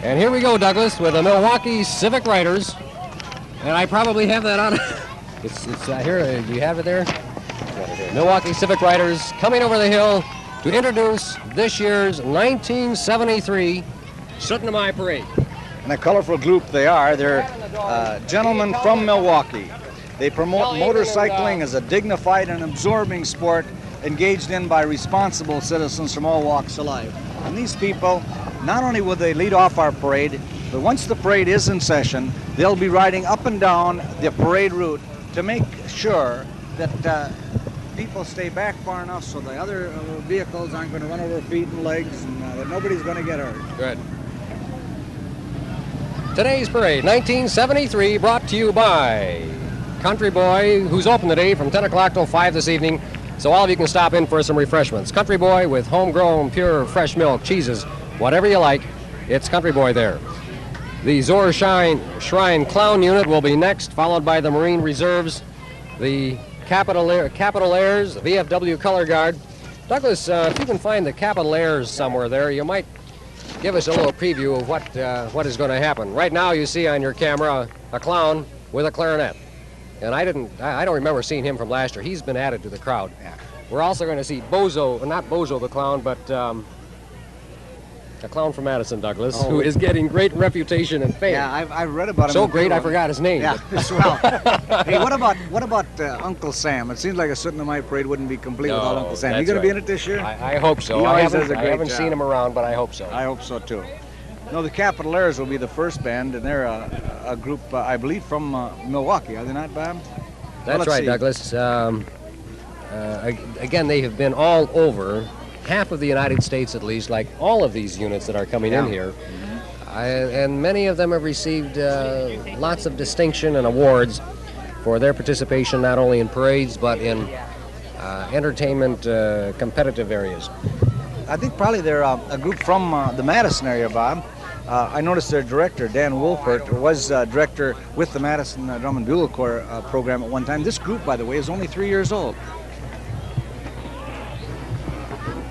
And here we go, Douglas, with the Milwaukee Civic Riders. And I probably have that on. It's here. Do you have it there? Milwaukee Civic Riders coming over the hill to introduce this year's 1973 Syttende Mai Parade. And a colorful group they are. They're gentlemen from Milwaukee. They promote motorcycling as a dignified and absorbing sport engaged in by responsible citizens from all walks of life. And these people, not only will they lead off our parade, but once the parade is in session, they'll be riding up and down the parade route to make sure that people stay back far enough so the other vehicles aren't going to run over feet and legs, and that nobody's going to get hurt. Good. Today's parade, 1973, brought to you by Country Boy, who's open today from 10 o'clock till 5 this evening, so all of you can stop in for some refreshments. Country Boy with homegrown, pure, fresh milk, cheeses, whatever you like, it's Country Boy there. The Zor Shrine Clown Unit will be next, followed by the Marine Reserves, the Capital Airs, the VFW Color Guard. Douglas, if you can find the Capital Airs somewhere there, you might give us a little preview of what is going to happen. Right now you see on your camera a clown with a clarinet. And I don't remember seeing him from last year. He's been added to the crowd. Yeah. We're also going to see Bozo, not Bozo the clown, but a clown from Madison, Douglas, who is getting great reputation and fame. Yeah, I've read about him. So great I forgot his name. Yeah, well. Hey, what about Uncle Sam? It seems like a Syttende Mai parade wouldn't be complete without Uncle Sam. You going to be in it this year? I hope so. I haven't seen him around, but I hope so. I hope so too. No, the Capital Airs will be the first band, and they're a group, I believe, from Milwaukee. Are they not, Bob? That's right, Douglas. Again, they have been all over, half of the United States at least, like all of these units that are coming in here. Mm-hmm. And many of them have received lots of distinction and awards for their participation not only in parades, but in entertainment competitive areas. I think probably they're a group from the Madison area, Bob. I noticed their director, Dan Wolfert, was director with the Madison Drum and Bugle Corps program at one time. This group, by the way, is only 3 years old.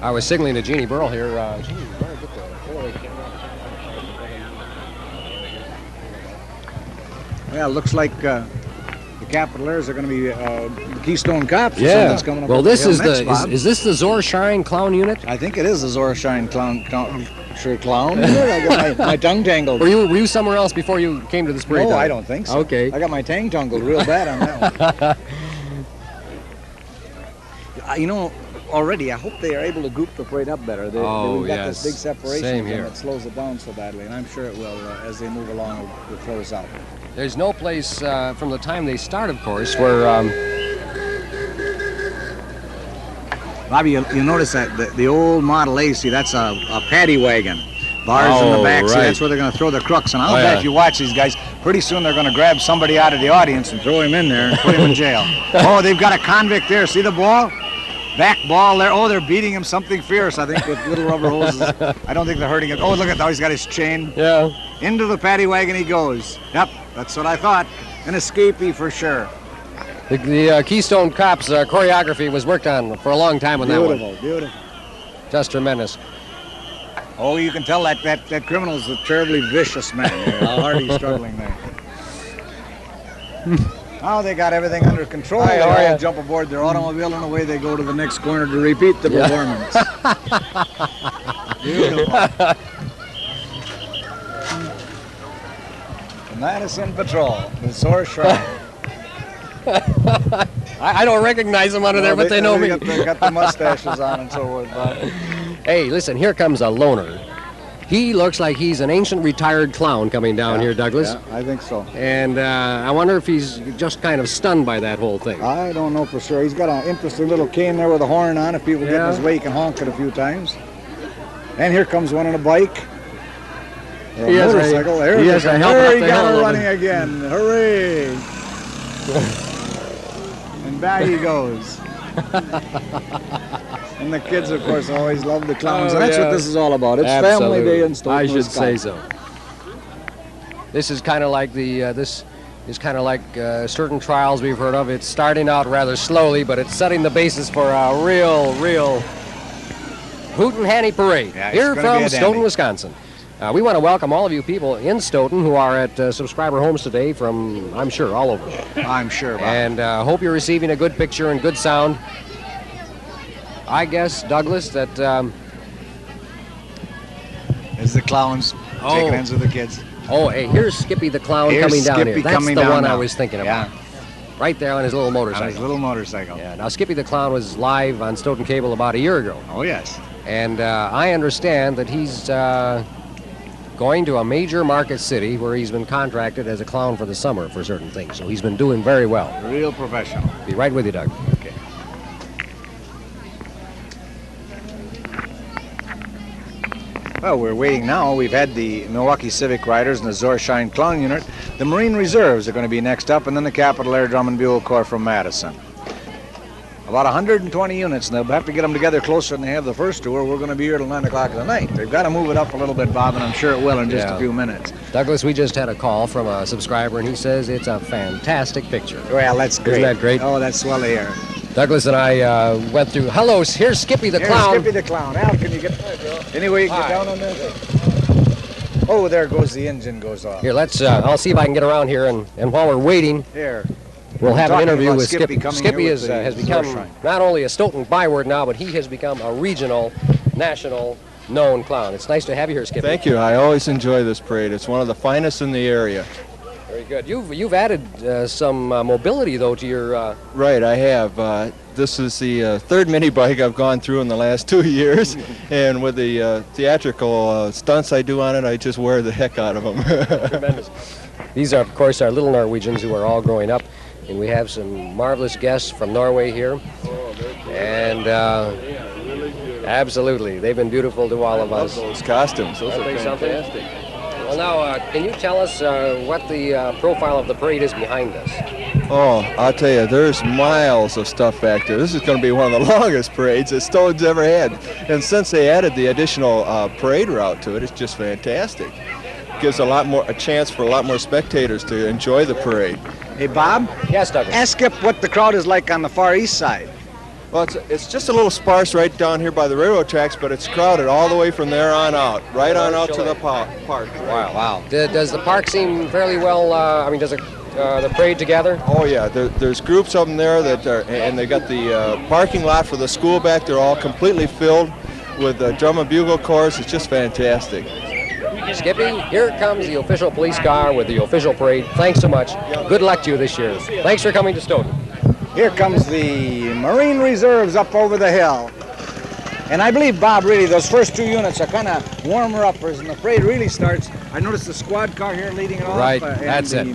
I was signaling to Jeannie Burl here. Jeannie, you better get the Polaroid camera. Well, looks like the Capital Airs are going to be Keystone Cops. Or Yeah. coming up Well, this is next, the is this the Zor Shine Clown Unit? I think it is the Zora Shine Clown. I got my tongue tangled. Were you somewhere else before you came to this parade? No, I don't think so. Okay. I got my tongue tangled real bad on that one. You know, already I hope they are able to group the parade up better. We've got this big separation Same here. that slows it down so badly, and I'm sure it will as they move along. It flows out. There's no place from the time they start, of course, where. Bobby, you notice that the old Model A, see, that's a paddy wagon. Bars in the back, see, that's where they're going to throw their crooks. And I'll bet if you watch these guys, pretty soon they're going to grab somebody out of the audience and throw him in there and put him in jail. Oh, they've got a convict there. See the ball? Back ball there. Oh, they're beating him something fierce, I think, with little rubber hoses. I don't think they're hurting him. Oh, look at that. He's got his chain. Yeah. Into the paddy wagon he goes. Yep, that's what I thought. An escapee for sure. The Keystone Cops choreography was worked on for a long time on that one. Beautiful. Just tremendous. Oh, you can tell that criminal's a terribly vicious man. How hard he's struggling there. Oh, they got everything under control. They all jump aboard their automobile and away they go to the next corner to repeat the performance. Beautiful. The Madison Patrol, the Zor Shrine. I don't recognize them under there, but they know me. They got the mustaches on and so forth. Hey, listen, here comes a loner. He looks like he's an ancient retired clown coming down here, Douglas. Yeah, I think so. And I wonder if he's just kind of stunned by that whole thing. I don't know for sure. He's got an interesting little cane there with a horn on. If people get in his way, he can honk it a few times. And here comes one on a bike. Or a motorcycle. There he got it running again. Hooray! And back he goes. And the kids, of course, always love the clowns. And that's what this is all about. It's Family Day in Stoughton. I should say so. This is kind of like certain trials we've heard of. It's starting out rather slowly, but it's setting the basis for a real hootin' Hanny parade here from Stoughton, Wisconsin. We want to welcome all of you people in Stoughton who are at subscriber homes today from, I'm sure, all over. I'm sure, Bob. And hope you're receiving a good picture and good sound. I guess, Douglas, that... As the clowns taking hands with the kids. Oh, hey, here's Skippy the Clown coming down here. That's the one I was thinking about. Yeah. Right there on his little motorcycle. On his little motorcycle. Yeah. Now, Skippy the Clown was live on Stoughton Cable about a year ago. Oh, yes. And I understand that he's going to a major market city where he's been contracted as a clown for the summer for certain things. So he's been doing very well. Real professional. Be right with you, Doug. Okay. Well, we're waiting now. We've had the Milwaukee Civic Riders and the Zorshine Clown Unit. The Marine Reserves are going to be next up, and then the Capital Air Drum and Bugle Corps from Madison. About 120 units, and they'll have to get them together closer than they have the first tour. We're going to be here till 9 o'clock at night. They've got to move it up a little bit, Bob, and I'm sure it will in just a few minutes. Douglas, we just had a call from a subscriber, and he says it's a fantastic picture. Well, that's great. Isn't that great? Oh, that's swell to hear. Douglas and I went through. Hello, here's Skippy the Clown. Skippy the Clown. Al, can you get any way you can get down on this? Oh, there goes the engine goes off. Here, let's. I'll see if I can get around here, and while we're waiting, here we'll have an interview with Skippy. Skippy has become not only a Stoughton byword now, but he has become a regional, national known clown. It's nice to have you here, Skippy. Thank you. I always enjoy this parade. It's one of the finest in the area. Very good. You've added some mobility though to your. Right, I have. This is the third mini bike I've gone through in the last 2 years, and with the theatrical stunts I do on it, I just wear the heck out of them. Tremendous. These are, of course, our little Norwegians who are all growing up, and we have some marvelous guests from Norway here. And absolutely, they've been beautiful to all of us. Those costumes, those are fantastic. Well, now, can you tell us what the profile of the parade is behind us? Oh, I'll tell you, there's miles of stuff back there. This is going to be one of the longest parades that Stoughton's ever had. And since they added the additional parade route to it, it's just fantastic. Gives a chance for a lot more spectators to enjoy the parade. Hey, Bob? Yes, Douglas. Ask Skip what the crowd is like on the far east side. Well, it's just a little sparse right down here by the railroad tracks, but it's crowded all the way from there on out, right on out to the park. Wow. Does the park seem fairly well, does the parade together? Oh, yeah. There's groups of them there that are, and they got the parking lot for the school back there all completely filled with drum and bugle corps. It's just fantastic. Skippy, here comes the official police car with the official parade. Thanks so much. Good luck to you this year. Thanks for coming to Stoughton. Here comes the Marine Reserves up over the hill. And I believe, Bob, really, those first two units are kind of warmer-uppers, and the parade really starts. I noticed the squad car here leading it off. Right, that's it.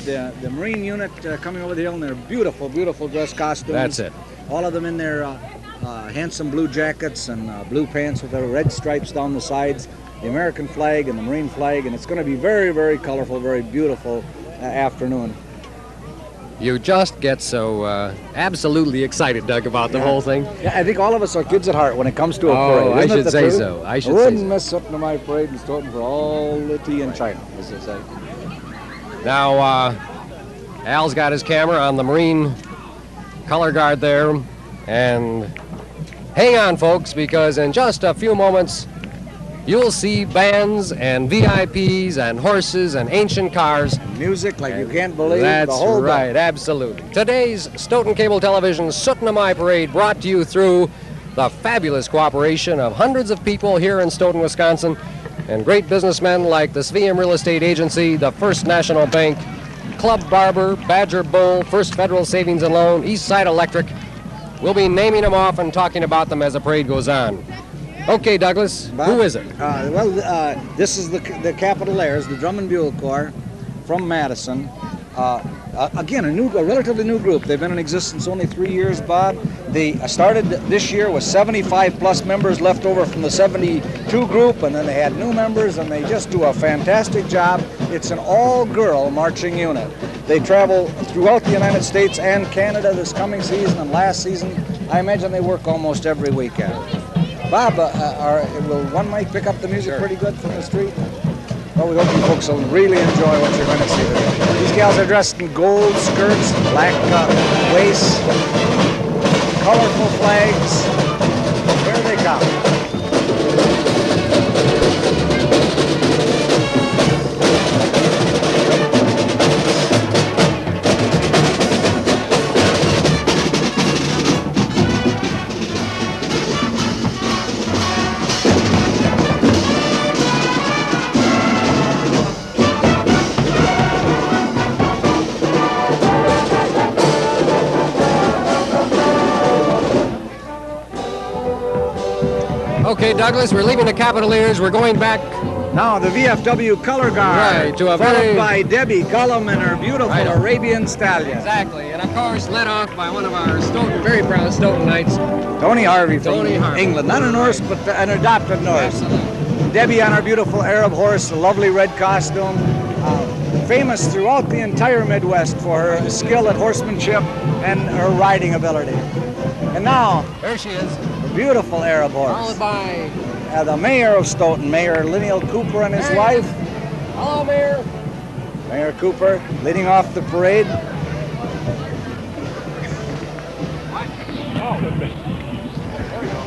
The Marine unit coming over the hill in their beautiful, beautiful dress costumes. That's it. All of them in their handsome blue jackets and blue pants with their red stripes down the sides, the American flag and the Marine flag, and it's going to be very, very colorful, very beautiful afternoon. You just get so absolutely excited, Doug, about the whole thing. Yeah, I think all of us are kids at heart when it comes to a parade. I should say so. I wouldn't miss Syttende Mai parade in Stoughton for all the tea in China, as they say. Now, Al's got his camera on the Marine color guard there, and hang on, folks, because in just a few moments, you'll see bands and VIPs and horses and ancient cars. Music like you can't believe. That's the whole right, bit. Absolutely. Today's Stoughton Cable Television Syttende Mai Parade brought to you through the fabulous cooperation of hundreds of people here in Stoughton, Wisconsin, and great businessmen like the Sveum Real Estate Agency, the First National Bank, Club Barber, Badger Bull, First Federal Savings and Loan, East Side Electric. We'll be naming them off and talking about them as the parade goes on. Okay, Douglas, Bob, who is it? This is the Capital Airs, the Drum and Bugle Corps from Madison. Again, a relatively new group. They've been in existence only 3 years, Bob. They started this year with 75 plus members left over from the 72 group, and then they had new members, and they just do a fantastic job. It's an all-girl marching unit. They travel throughout the United States and Canada this coming season and last season. I imagine they work almost every weekend. Bob, will one mic pick up the music pretty good from the street? Well, we hope you folks will really enjoy what you're going to see today. These gals are dressed in gold skirts, black waists, colorful flags. Here they come. right, Douglas, we're leaving the Capitoliers. We're going back. Now the VFW color guard, Right, to a followed very- by Debbie Cullum and her beautiful Right. Arabian stallion. Exactly, and of course, led off by one of our Stoughton, very proud Stoughtonites. Tony Harvey from Tony Harvey. England, not a Norse, but an adopted Norse. Absolutely. Debbie on her beautiful Arab horse, a lovely red costume, famous throughout the entire Midwest for her skill at horsemanship and her riding ability. And now, There she is, a beautiful Arab horse. followed by, The mayor of Stoughton, Mayor Lineal Cooper and his There he wife. hello, Mayor. Mayor Cooper leading off the parade.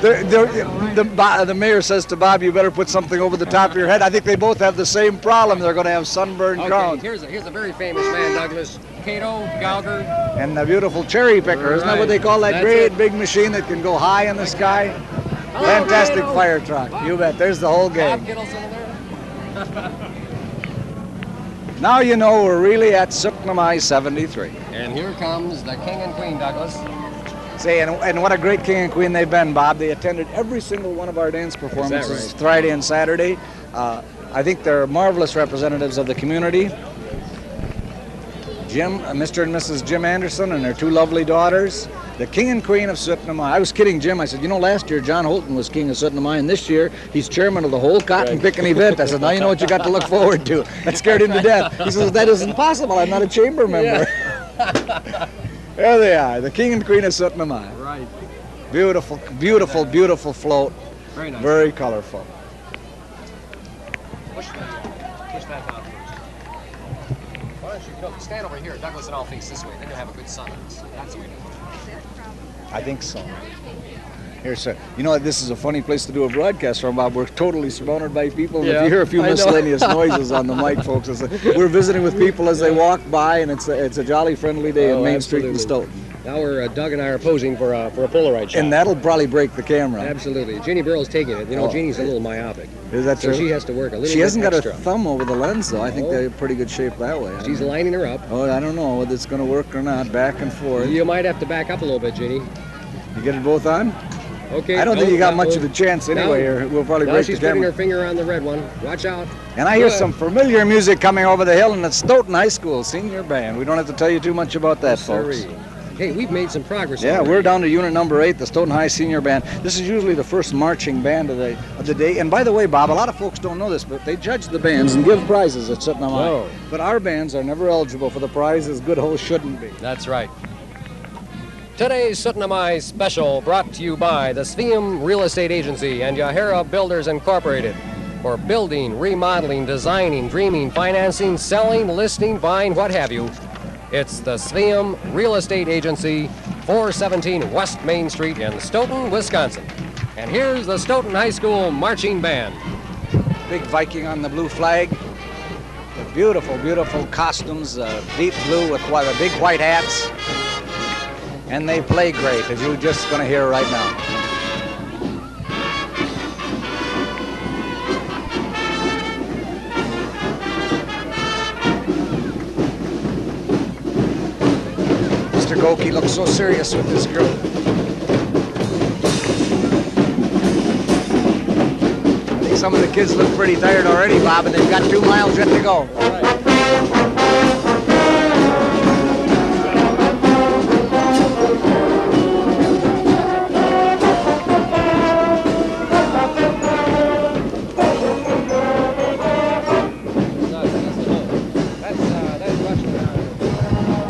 The mayor says to Bob, you better put something over the top of your head. I think they both have the same problem. They're going to have sunburned Okay, crowns. here's a very famous man, Douglas. Cato Gauger. And the beautiful cherry picker. Isn't that what they call that That's great it. big machine that can go high in the sky? Hello, Fantastic Cato. fire truck. You bet. There's the whole Bob gang. Kittleson there. Now you know we're really at Syttende Mai 73. And here comes the king and queen, Douglas. Say, and what a great king and queen they've been, Bob. They attended every single one of our dance performances right? Friday and Saturday. I think they're marvelous representatives of the community. Jim, Mr. and Mrs. Jim Anderson and their two lovely daughters, the king and queen of Syttende Mai. I was kidding Jim. I said, you know, last year John Holton was king of Syttende Mai, and this year he's chairman of the whole cotton picking event. I said, now you know what you got to look forward to. That scared him to death. He says, that isn't possible. I'm not a chamber member. There they are, the king and queen of Syttende Mai. Right. Beautiful, beautiful, beautiful float. Very nice. Very colorful. Push that down first. Why don't you go stand over here, Douglas, and I'll face this way. Then you'll have a good sun on us. That's the way to do it. I think so. Here, sir. You know, this is a funny place to do a broadcast from, Bob. We're totally surrounded by people. And if Yeah, you hear a few I know. miscellaneous noises on the mic, folks, we're visiting with people as they walk by, and it's a jolly, friendly day in Oh, Main Street in absolutely. Stoughton. Now Doug and I are posing for a Polaroid shot. And that'll probably break the camera. Absolutely. Jeannie Burrell's taking it. You know, Oh. Jeannie's a little myopic. Is that So true? she has to work a little She bit hasn't got extra. her thumb over the lens, though. I think Oh. they're in pretty good shape that way. I She's don't know. lining her up. Oh, I don't know whether it's going to work or not. Back and forth. You might have to back up a little bit, Jeannie. You get it both on? Okay. I don't think no, you got no, much of a chance anyway, no. or we'll probably Now break she's the putting camera. her finger on the red one. Watch out. And I hear Good. some familiar music coming over the hill, and it's Stoughton High School Senior Band. We don't have to tell you too much about that, folks. Sorry. Hey, we've made some progress. Yeah, already. we're down to unit number 8, the Stoughton High Senior Band. This is usually the first marching band of the day. And by the way, Bob, a lot of folks don't know this, but they judge the bands and give prizes at Syttende Mai. Oh. But our bands are never eligible for the prizes good hosts shouldn't be. That's right. Today's Syttende Mai special brought to you by the Sveum Real Estate Agency and Yahara Builders Incorporated for building, remodeling, designing, dreaming, financing, selling, listing, buying, what have you. It's the Sveum Real Estate Agency, 417 West Main Street in Stoughton, Wisconsin. And here's the Stoughton High School Marching Band. Big Viking on the blue flag. The beautiful, beautiful costumes, deep blue with big white hats. And they play great, as you're just going to hear right now. Mr. Goki looks so serious with this group. I think some of the kids look pretty tired already, Bob, and they've got 2 miles yet to go.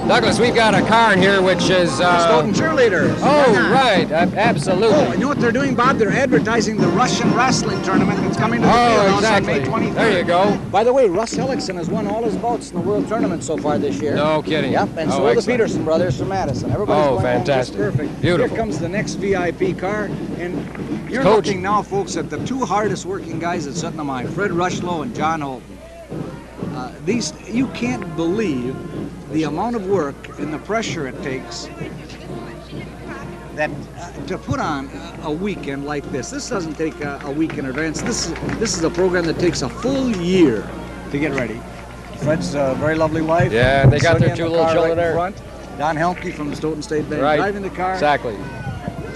Douglas, we've got a car in here which is... Stoughton cheerleaders. Oh, Yeah. right. Absolutely. Oh, you know what they're doing, Bob? They're advertising the Russian wrestling tournament that's coming to the field Oh, on exactly. May 23rd. There you go. By the way, Russ Ellickson has won all his bouts in the World Tournament so far this year. No kidding. Yep, and Oh, so are the excellent. Peterson brothers from Madison. Everybody's Oh, going home just fantastic. perfect. Beautiful. Here comes the next VIP car, and you're Coach. looking now, folks, at the 2 hardest working guys at Syttende Mai, Fred Rushlow and John Holton. These, you can't believe the amount of work and the pressure it takes that to put on a weekend like this. This doesn't take a week in advance. This is a program that takes a full year to get ready. Fred's a very lovely wife. Yeah, and they got Sonny their in 2 the little car children right in there. front. Don Helmke from the Stoughton State Band Right. driving the car. Exactly.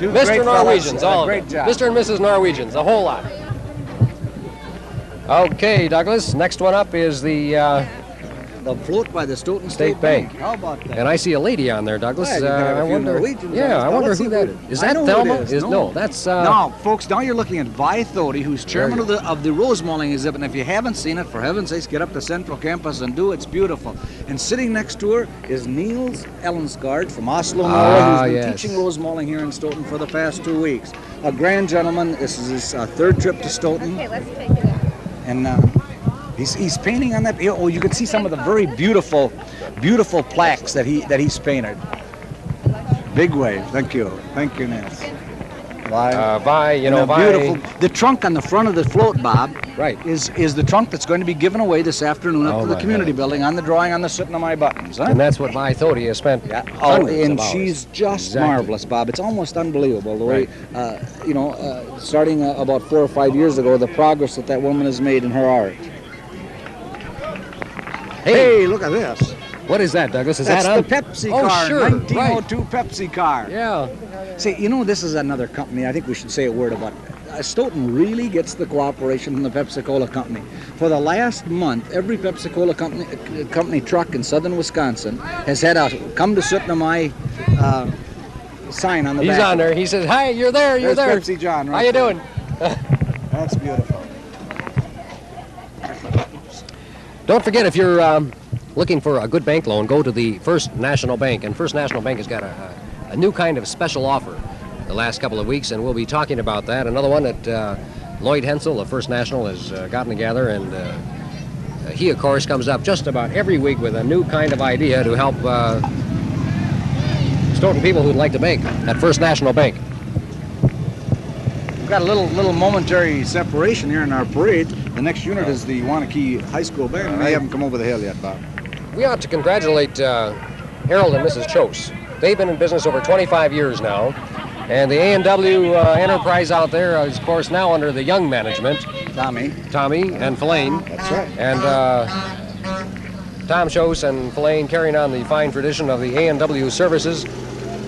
Two Mr. great Norwegians, fellas, all of great them. job. Mr. and Mrs. Norwegians, a whole lot. Okay, Douglas, next one up is the float by the Stoughton State Bank. How about that? and I see a lady on there, Douglas. Well, you can have a I few wonder. Norwegians on Yeah, this. I Now, wonder let's who see that who- is. Is I that know who Thelma? it is. No, that's Now, folks, now you're looking at Vi Thody, who's chairman There of the Rosemalling exhibit. And if you haven't seen it, for heaven's sakes, get up to Central Campus and do it. It's beautiful. And sitting next to her is Niels Ellensgaard from Oslo, Norway, who's been yes. teaching Rosemalling here in Stoughton for the past 2 weeks. A grand gentleman. This is his third trip to Stoughton. Okay, let's take it out. And he's painting on that. Oh, you can see some of the very beautiful plaques that he's painted. Big wave. Thank you, Nance. Vi, you know, Vi. Beautiful. The trunk on the front of the float, Bob, Right. is the trunk that's going to be given away this afternoon up Oh, to the my community heavens. building on the drawing on the Syttende Mai buttons. Huh? And that's what Vi Thody has spent Oh, hundreds and of hours. she's just Exactly. marvelous, Bob. It's almost unbelievable the way, starting about 4 or 5 years ago, the progress that woman has made in her art. Hey, look at this. What is that, Douglas? Is That's that on? the Pepsi Oh, car, sure, 1902 Pepsi car. Yeah. See, this is another company. I think we should say a word about it. Stoughton really gets the cooperation from the Pepsi-Cola company. For the last month, every Pepsi-Cola company truck in southern Wisconsin has had a "Come to Syttende Mai" sign on the back. He's on there. He says, "Hi, you're there. You're There's there. Pepsi John. Right How you there. doing?" That's beautiful. Don't forget, if you're looking for a good bank loan, go to the First National Bank. And First National Bank has got a new kind of special offer the last couple of weeks, and we'll be talking about that. Another one that Lloyd Hensel of First National has gotten together, and he, of course, comes up just about every week with a new kind of idea to help Stoughton people who'd like to bank at First National Bank. We've got a little momentary separation here in our parade. The next unit is the Wanakee High School band. They haven't come over the hill yet, Bob. We ought to congratulate Harold and Mrs. Chose. They've been in business over 25 years now, and the A&W enterprise out there is, of course, now under the young management, Tommy and Filane. That's right. And Tom Chose and Filane carrying on the fine tradition of the A&W services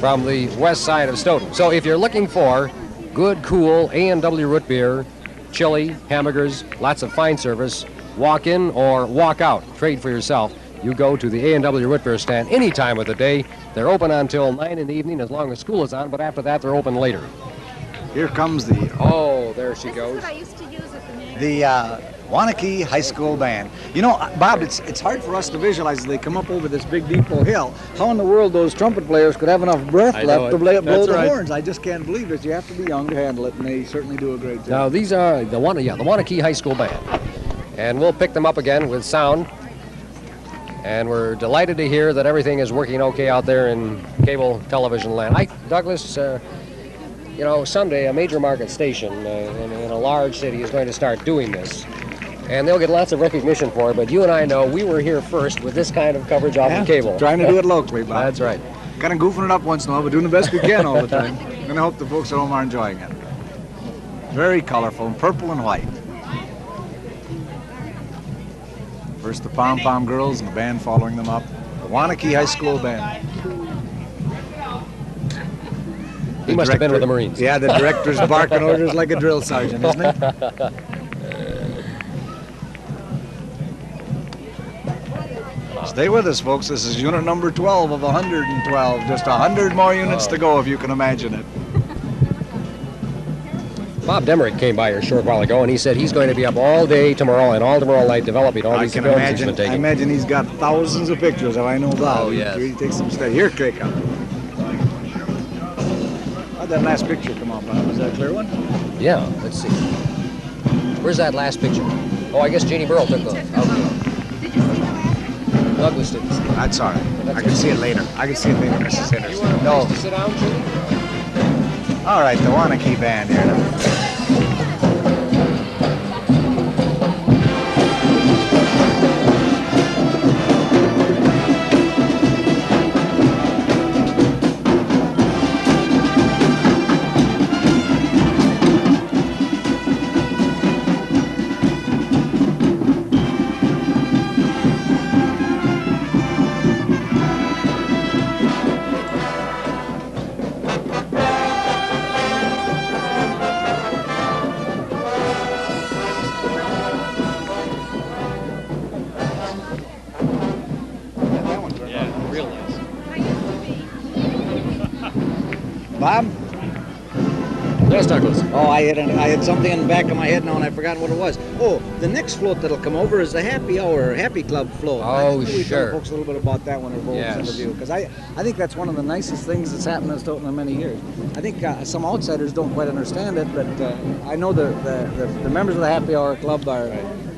from the west side of Stoughton. So if you're looking for good, cool A&W root beer, chili, hamburgers, lots of fine service, walk in or walk out, trade for yourself, you go to the A&W root beer stand any time of the day. They're open until 9 in the evening as long as school is on, but after that they're open later. Here comes the There she This goes. is what I used to use at the main. the Wanakee High School band. You know, Bob, it's hard for us to visualize as they come up over this big depot hill. How in the world those trumpet players could have enough breath I know left to it. blow That's the right. horns? I just can't believe it. You have to be young to handle it, and they certainly do a great job. Now these are the Wanakee High School band, and we'll pick them up again with sound. And we're delighted to hear that everything is working okay out there in cable television land. Douglas, someday a major market station in a large city is going to start doing this. And they'll get lots of recognition for it, but you and I know we were here first with this kind of coverage off the cable. Trying to do it locally, Bob. That's right. Kind of goofing it up once in a while, but doing the best we can all the time. And I hope the folks at home are enjoying it. Very colorful, purple and white. First the Pom Pom Girls and the band following them up. The Wanakee High School band. He must have been with the Marines. Yeah, the director's barking orders like a drill sergeant, isn't it? Stay with us, folks. This is unit number 12 of 112. Just 100 more units to go, if you can imagine it. Bob Demerick came by here a short while ago, and he said he's going to be up all day tomorrow and all tomorrow night developing all I these can films he's imagine. been taking. I imagine he's got thousands of pictures. If I know Bob, Oh, yes. he takes some study. Here, Craig. How'd that last picture come on, Bob? Was that a clear one? Yeah, let's see. Where's that last picture? Oh, I guess Jeannie Burrell took those. Okay. Douglas didn't see it. That's all right. I can see it later. I can see it later, Mrs. You Henderson. want a No. place to sit down, Judy? All right, the Wanakee band here now. Bob? Yes, Douglas. Oh, I had something in the back of my head now, and I forgot what it was. Oh, the next float that'll come over is the Happy Hour, Happy Club float. Oh, we sure. tell folks a little bit about that one in Yes. interview, because I think that's one of the nicest things that's happened in Stoughton in many years. I think some outsiders don't quite understand it, but I know the members of the Happy Hour Club are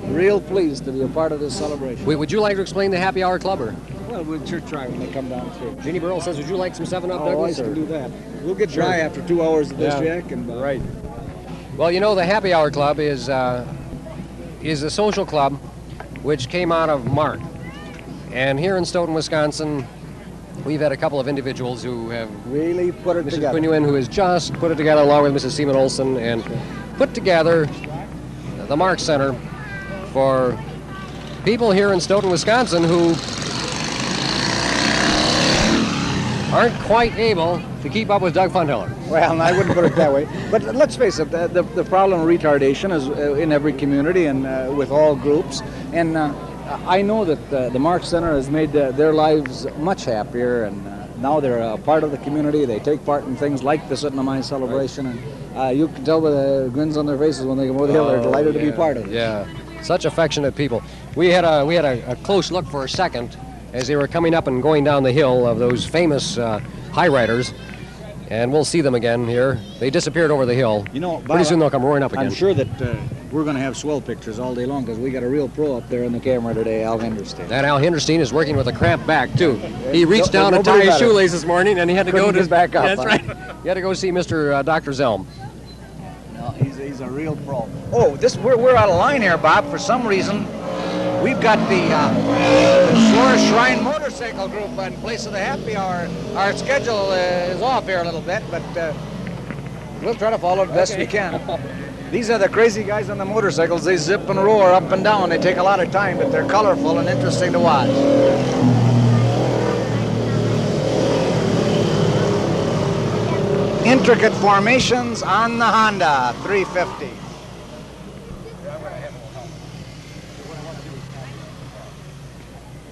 real pleased to be a part of this celebration. Would you like to explain the Happy Hour Club, or? Well, we'll sure try when they come down through. Jeannie Burrell says, would you like some 7-Up, Oh, Douglas? I can or- do that. We'll get dry after 2 hours of this, Jack. And Right. Well, you know, the Happy Hour Club is a social club which came out of Mark. And here in Stoughton, Wisconsin, we've had a couple of individuals who have, really put it Mrs. together. Quinuen, who has just put it together along with Mrs. Seaman Olson, and put together the Mark Center for people here in Stoughton, Wisconsin who aren't quite able to keep up with Doug Funteller. Well, I wouldn't put it that way. But let's face it, the problem of retardation is in every community and with all groups. And I know that the Mark Center has made their lives much happier, and now they're a part of the community. They take part in things like the Syttende Mai celebration, and you can tell by the grins on their faces when they come over the hill. They're delighted to be part of it. Yeah, such affectionate people. We had a close look for a second as they were coming up and going down the hill of those famous high riders, and we'll see them again here. They disappeared over the hill. You know, Bob, pretty soon they'll come roaring up again. I'm sure that we're going to have swell pictures all day long because we got a real pro up there in the camera today, Al Henderson. That Al Henderson is working with a cramped back too. He reached No- down to nobody tie his better. shoelace this morning, and he had to Couldn't go to get back up, That's huh? right. He had to go see Mr. Dr. Zelm. No, he's a real pro. Oh, we're out of line here, Bob. For some reason, we've got the Flora Shrine Motorcycle Group in place of the Happy Hour. Our schedule is off here a little bit, but we'll try to follow it best we can. These are the crazy guys on the motorcycles. They zip and roar up and down. They take a lot of time, but they're colorful and interesting to watch. Intricate formations on the Honda 350.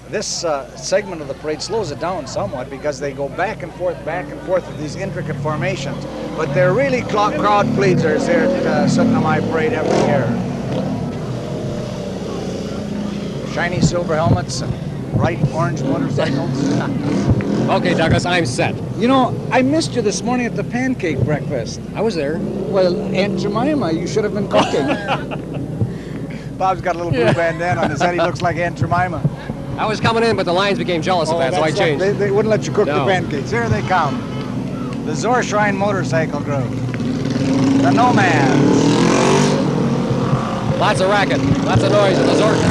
This segment of the parade slows it down somewhat because they go back and forth with these intricate formations. But they're really crowd pleasers here at Syttende Mai Parade every year. Shiny silver helmets and bright orange motorcycles. Okay, Douglas, I'm set. You know, I missed you this morning at the pancake breakfast. I was there. Well, Aunt Jemima, you should have been cooking. Bob's got a little blue bandana on his head. He looks like Aunt Jemima. I was coming in, but the Lions became jealous of that, so I that's changed. They wouldn't let you cook No. the pancakes. Here they come. The Zor Shrine Motorcycle Group. The Nomads. Lots of racket, lots of noise in the Zork.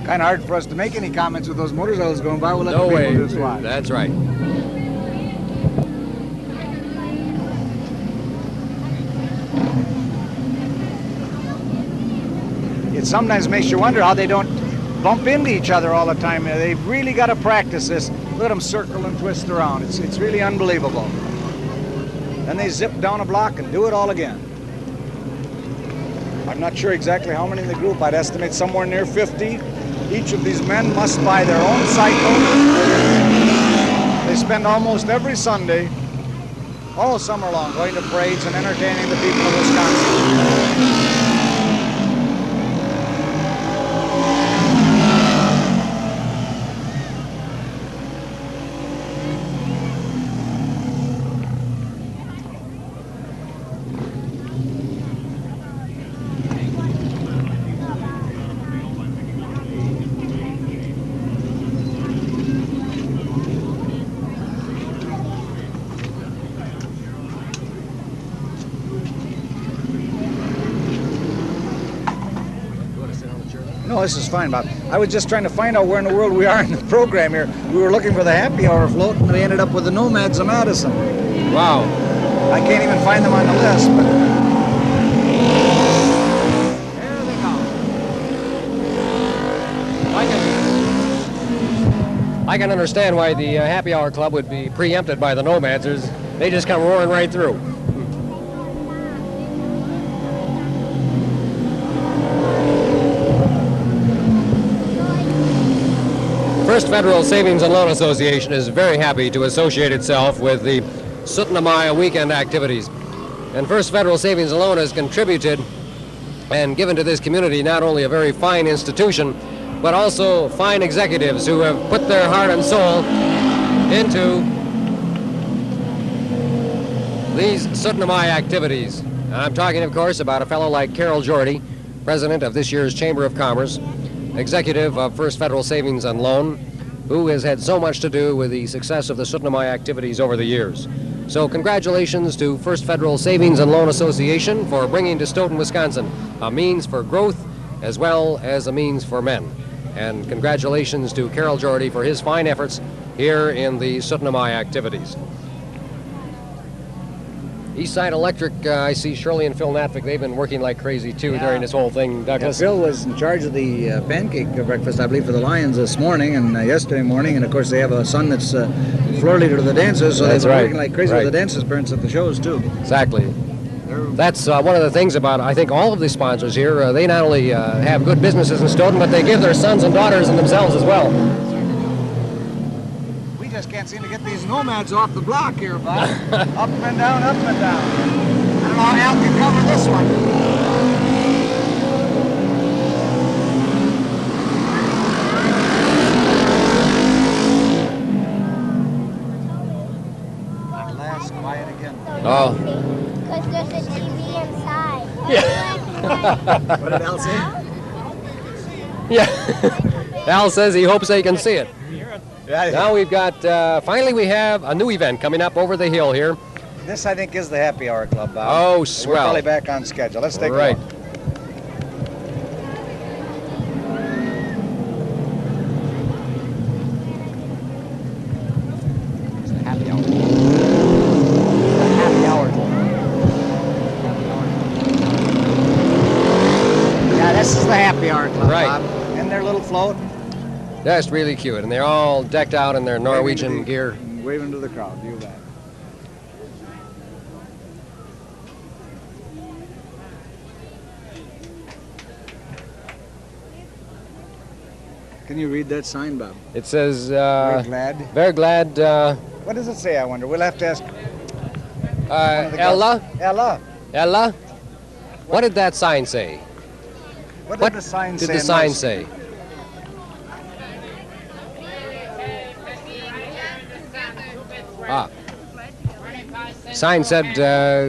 Kind of hard for us to make any comments with those motorcycles going by. We'll let No the way. people just watch. That's right. It sometimes makes you wonder how they don't bump into each other all the time. They've really got to practice this. Let them circle and twist around. It's really unbelievable. Then they zip down a block and do it all again. I'm not sure exactly how many in the group. I'd estimate somewhere near 50. Each of these men must buy their own cycle. They spend almost every Sunday, all summer long, going to parades and entertaining the people of Wisconsin. No, this is fine, Bob. I was just trying to find out where in the world we are in the program here. We were looking for the Happy Hour float, and we ended up with the Nomads of Madison. Wow. I can't even find them on the list, but there they come. I can understand why the Happy Hour Club would be preempted by the Nomads. They just come roaring right through. First Federal Savings and Loan Association is very happy to associate itself with the Syttende Mai weekend activities. And First Federal Savings and Loan has contributed and given to this community not only a very fine institution, but also fine executives who have put their heart and soul into these Syttende Mai activities. And I'm talking, of course, about a fellow like Carol Jordy, president of this year's Chamber of Commerce, executive of First Federal Savings and Loan, who has had so much to do with the success of the Syttende Mai activities over the years. So congratulations to First Federal Savings and Loan Association for bringing to Stoughton, Wisconsin, a means for growth as well as a means for men. And congratulations to Carol Jordy for his fine efforts here in the Syttende Mai activities. Eastside Electric, I see Shirley and Phil Natvick, they've been working like crazy too during this whole thing, Douglas. Phil was in charge of the pancake breakfast, I believe, for the Lions this morning and yesterday morning, and of course they have a son that's floor leader to the dancers, so they've been working like crazy with the dancers' parents at the shows too. Exactly. That's one of the things about, I think, all of the sponsors here. They not only have good businesses in Stoughton, but they give their sons and daughters and themselves as well. We just can't seem to get these nomads off the block here, Bob. Up and down, up and down. I don't know how Al can cover this one. Quiet again. Oh. Because there's a TV inside. Yeah. What did Al say? Yeah. Al says he hopes they can see it. Now we've got, finally we have a new event coming up over the hill here. This, I think, is the Happy Hour Club, Bob. Oh, We're swell. probably back on schedule. Let's take a Right. look. It's the Happy Hour. The Happy Hour. Yeah, this is the Happy Hour Club, Right. Bob. And their little float. That's really cute, and they're all decked out in their Norwegian gear. Waving to the crowd. You bet. Can you read that sign, Bob? It says, Very glad. very glad, What does it say, I wonder? We'll have to ask Ella, Ella. Ella. What did that sign say? What What did the sign did say? the in sign Norse? say? Ah. Sign said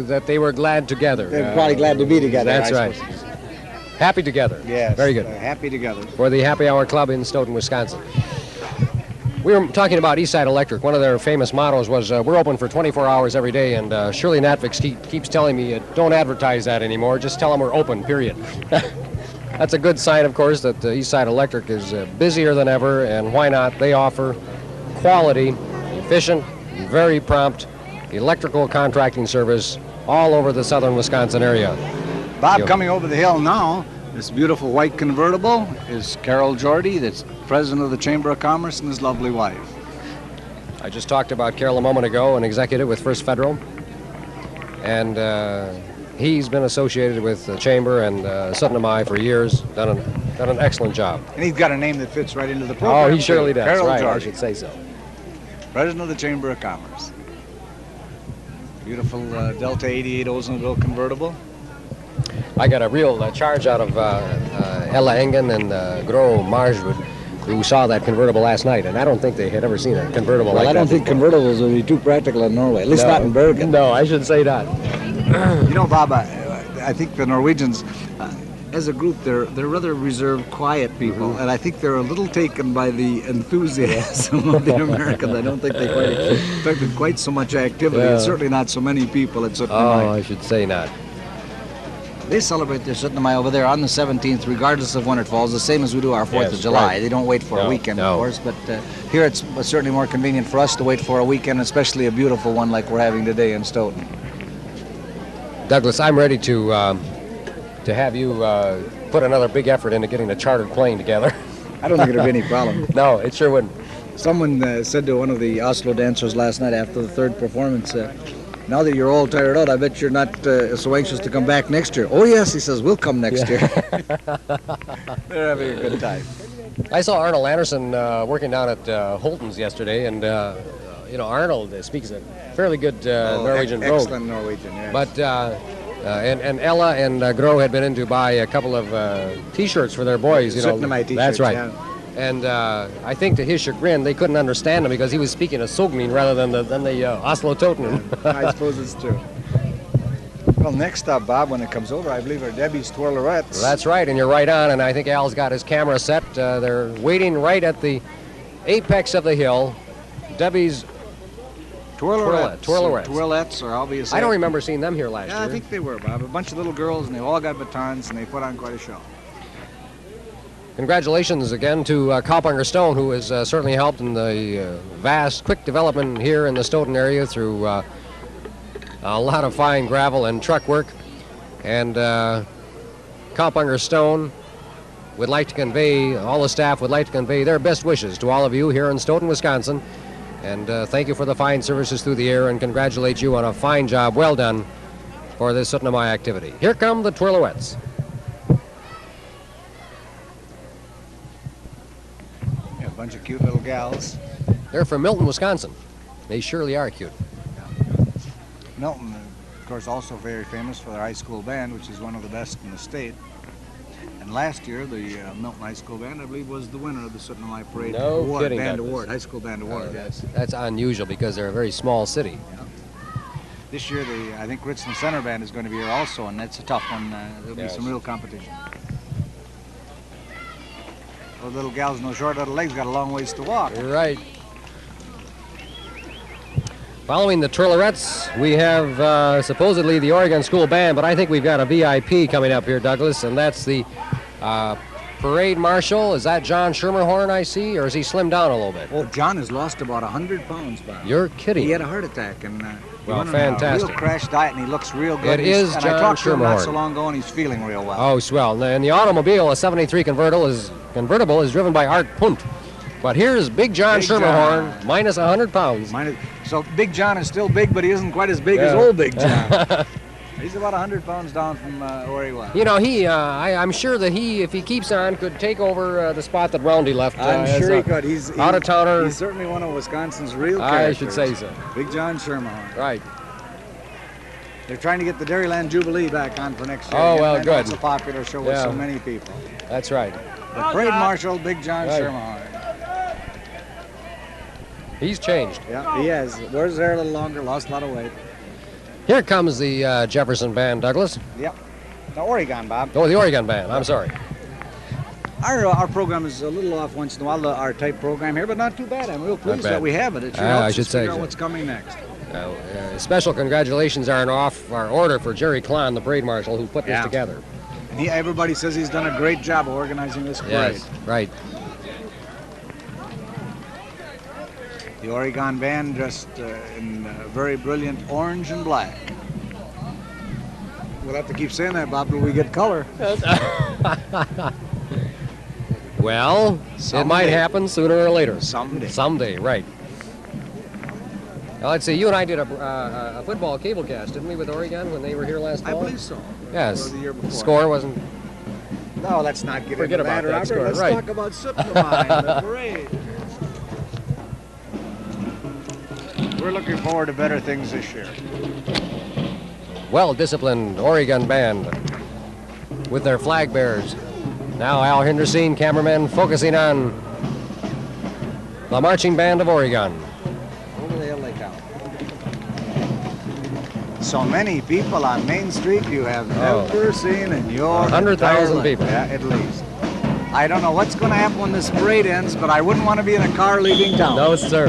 that they were glad together. They're probably glad to be together. That's I right. suppose. Happy together. Yes. Very good. They're happy together. For the Happy Hour Club in Stoughton, Wisconsin. We were talking about Eastside Electric. One of their famous mottos was, we're open for 24 hours every day, and Shirley Natvick keeps telling me, don't advertise that anymore, just tell them we're open, period. That's a good sign, of course, that Eastside Electric is busier than ever, and why not? They offer quality, efficient, very prompt electrical contracting service all over the southern Wisconsin area. Bob, coming over the hill now, this beautiful white convertible is Carol Jordy, that's president of the Chamber of Commerce, and his lovely wife. I just talked about Carol a moment ago, an executive with First Federal, and he's been associated with the Chamber and Syttende Mai for years, done an excellent job. And he's got a name that fits right into the program. Oh, he surely does. Carol Right, I Jordy, should say so. president of the Chamber of Commerce. Beautiful Delta 88 Oldsmobile convertible. I got a real charge out of Ella Engen and Gro Marswood, who saw that convertible last night, and I don't think they had ever seen a convertible like that. I don't think before. convertibles would be too practical in Norway, at least not in Bergen. No, I should say not. You know, Bob, I think the Norwegians, as a group, they're rather reserved, quiet people, and I think they're a little taken by the enthusiasm of the Americans. I don't think they quite expected quite so much activity, and certainly not so many people at Syttende Mai. Oh, I should say not. They celebrate their Syttende Mai over there on the 17th, regardless of when it falls, the same as we do our 4th of July. right. They don't wait for a No, weekend, no. of course, but here it's certainly more convenient for us to wait for a weekend, especially a beautiful one like we're having today in Stoughton. Douglas, I'm ready to have you put another big effort into getting a chartered plane together. I don't think it'll be any problem. No, it sure wouldn't. Someone said to one of the Oslo dancers last night after the third performance, now that you're all tired out, I bet you're not so anxious to come back next year. Oh, yes, he says, we'll come next year. They're having a good time. I saw Arnold Anderson working down at Holton's yesterday, and Arnold speaks a fairly good Norwegian brogue. Excellent Norwegian, yes. But and Ella and Gro had been in to buy a couple of T-shirts for their boys. Syttende Mai T-shirts, that's right. yeah. And I think to his chagrin, they couldn't understand him because he was speaking a Sogmin rather than the Oslo Toten. I suppose it's true. Well, next up, Bob, when it comes over, I believe are Debbie's Twirlerettes. That's right, and you're right on, and I think Al's got his camera set. They're waiting right at the apex of the hill. Debbie's Twirlerettes. Twirlerettes. Twirlettes, or obviously. I don't remember seeing them here last year. Yeah, I think they were, Bob. A bunch of little girls, and they all got batons, and they put on quite a show. Congratulations again to Cowpunger Stone, who has certainly helped in the vast, quick development here in the Stoughton area through a lot of fine gravel and truck work. And Cowpunger Stone would like to convey, all the staff would like to convey their best wishes to all of you here in Stoughton, Wisconsin. And thank you for the fine services through the year and congratulate you on a fine job, well done, for this Syttende Mai activity. Here come the Twirlerettes. Yeah, a bunch of cute little gals. They're from Milton, Wisconsin. They surely are cute. Milton, of course, also very famous for their high school band, which is one of the best in the state. And last year, the Milton High School Band, I believe, was the winner of the Syttende Mai Parade No Award, kidding, Band Douglas. Award, High School Band Award. That's unusual because they're a very small city. Yeah. This year, I think Richland Center Band is going to be here also, and that's a tough one. There'll be some real competition. Those little gals, no short little legs, got a long ways to walk. You're right. Following the Twirlerettes, we have supposedly the Oregon School Band, but I think we've got a VIP coming up here, Douglas, and that's the parade marshal. Is that John Schermerhorn I see, or has he slimmed down a little bit? Oh, John has lost about 100 pounds, Bob. You're kidding. He had a heart attack, and he Well, went on a fantastic. real crash diet, and he looks real good. It is and John I talked to him not Schermerhorn. so long ago, and he's feeling real well. Oh, swell. And the automobile, a 73 convertible, is driven by Art Punt. But here's Big John Big Schermerhorn, John. minus 100 pounds. So Big John is still big, but he isn't quite as big as old Big John. He's about 100 pounds down from where he was. You know, I'm sure that if he keeps on, could take over the spot that Roundy left. I'm sure he could. He's out-of-towner. He's certainly one of Wisconsin's real I characters. should say so. Big John Schermerhorn. Right. They're trying to get the Dairyland Jubilee back on for next year. Oh, again, well, and I know good. It's a popular show with so many people. That's right. The parade marshal, Big John Right. Schermerhorn. He's changed. Yeah, he has. Wears his hair a little longer, lost a lot of weight. Here comes the Jefferson Band, Douglas. Yep. The Oregon, Bob. Oh, the Oregon Band. I'm sorry. Our program is a little off once in a while, our type program here, but not too bad. I'm real pleased bad. that we have it. It sure I helps should us say figure out so. what's coming next. Special congratulations are in our order for Jerry Klon, the parade marshal, who put this together. And everybody says he's done a great job of organizing this parade. Yes, right. The Oregon Band dressed in very brilliant orange and black. We'll have to keep saying that, Bob, till we get color. Well, it might happen sooner or later. Someday. Someday, right. Now, let's see, you and I did a football cable cast, didn't we, with Oregon when they were here last I fall? believe so. Yes. Or the year before. Score wasn't... No, let's not get Forget into about that Robert. score, Let's right. talk about Syttende Mai and the parade. We're looking forward to better things this year. Well-disciplined Oregon Band with their flag bearers. Now Al Henderson, cameraman, focusing on the marching band of Oregon. Over the hill they come. So many people on Main Street you have never seen in your 100,000 entire life. people. Yeah, at least. I don't know what's going to happen when this parade ends, but I wouldn't want to be in a car leaving town. No, sir.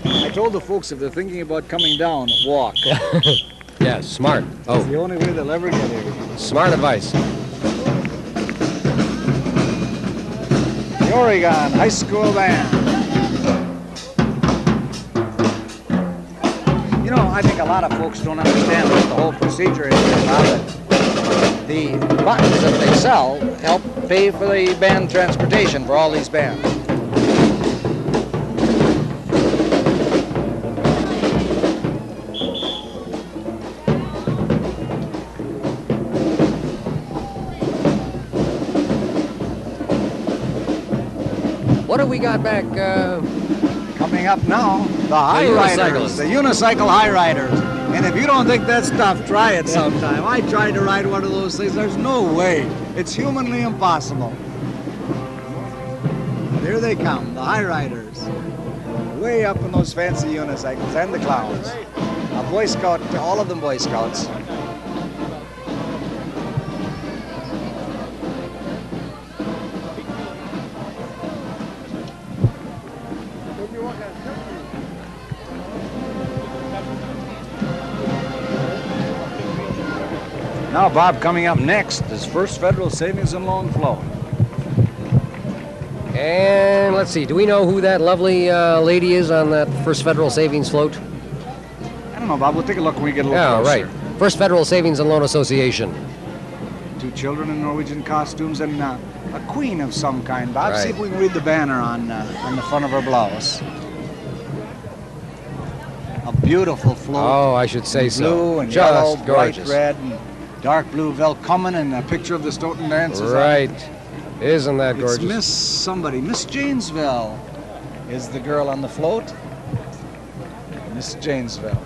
I told the folks if they're thinking about coming down, walk. Yes, smart. It's Oh, the only way they'll ever get here. smart advice. The Oregon High School Band. You know, I think a lot of folks don't understand what the whole procedure is about it. The buttons that they sell help pay for the band transportation for all these bands. what have we got back? Coming up now, the high riders, the unicycle high riders. And if you don't think that's tough, try it sometime. I tried to ride one of those things. There's no way. It's humanly impossible. Here they come, the high riders. Way up in those fancy unicycles, and the clowns. A Boy Scout, all of them Boy Scouts. Now, Bob, coming up next is First Federal Savings and Loan Float. And let's see, do we know who that lovely lady is on that First Federal Savings float? I don't know, Bob. We'll take a look when we get a little closer. Right. First Federal Savings and Loan Association. Two children in Norwegian costumes and a queen of some kind, Bob. Right. See if we can read the banner on the front of her blouse. A beautiful float. Oh, I should say so. Blue and Just yellow, gorgeous. bright red, and dark blue velkommen, and a picture of the Stoughton dances. Right. Isn't that It's gorgeous? Miss somebody. Miss Janesville is the girl on the float. Miss Janesville.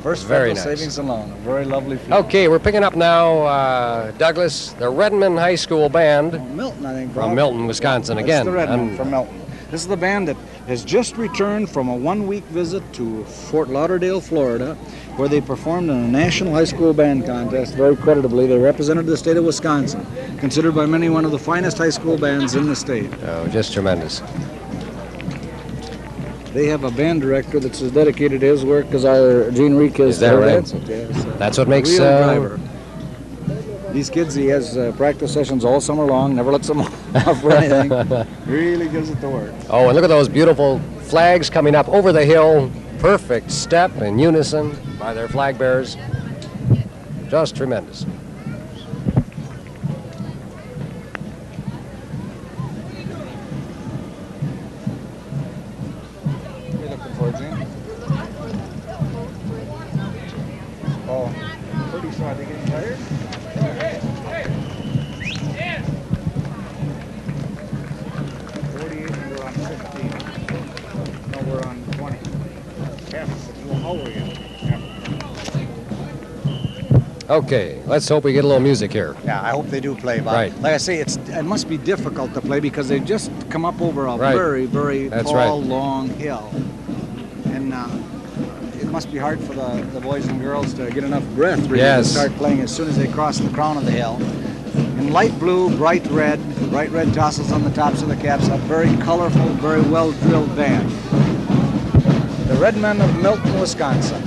First Very Federal nice. Savings and Loan. A very lovely float. Okay, we're picking up now, Douglas, the Redmond High School Band From Milton, I think. from Bob. Milton, Wisconsin That's again. the Redmond And from Milton. This is the band that has just returned from a one-week visit to Fort Lauderdale, Florida, where they performed in a national high school band contest. Very creditably, they represented the state of Wisconsin, considered by many one of the finest high school bands in the state. Oh, just tremendous. They have a band director that's as dedicated to his work as our Gene Reek is Is that to right? dancing. Yes, That's what makes real driver. These kids, he has practice sessions all summer long, never lets them off for anything. Really gives it the work. Oh, and look at those beautiful flags coming up over the hill. Perfect step in unison by their flag bearers. Just tremendous. What are you looking for, Gene? Oh, pretty sure they getting tired. 48 and we're on 15. No, we're on 20. How are you? Okay, let's hope we get a little music here. Yeah, I hope they do play, Bob. Right. Like I say, it must be difficult to play because they've just come up over a Right. very, very That's tall, right. long hill. And it must be hard for the boys and girls to get enough breath really Yes. to start playing as soon as they cross the crown of the hill. In light blue, bright red tassels on the tops of the caps, a very colorful, very well-drilled band. The Redmen of Milton, Wisconsin.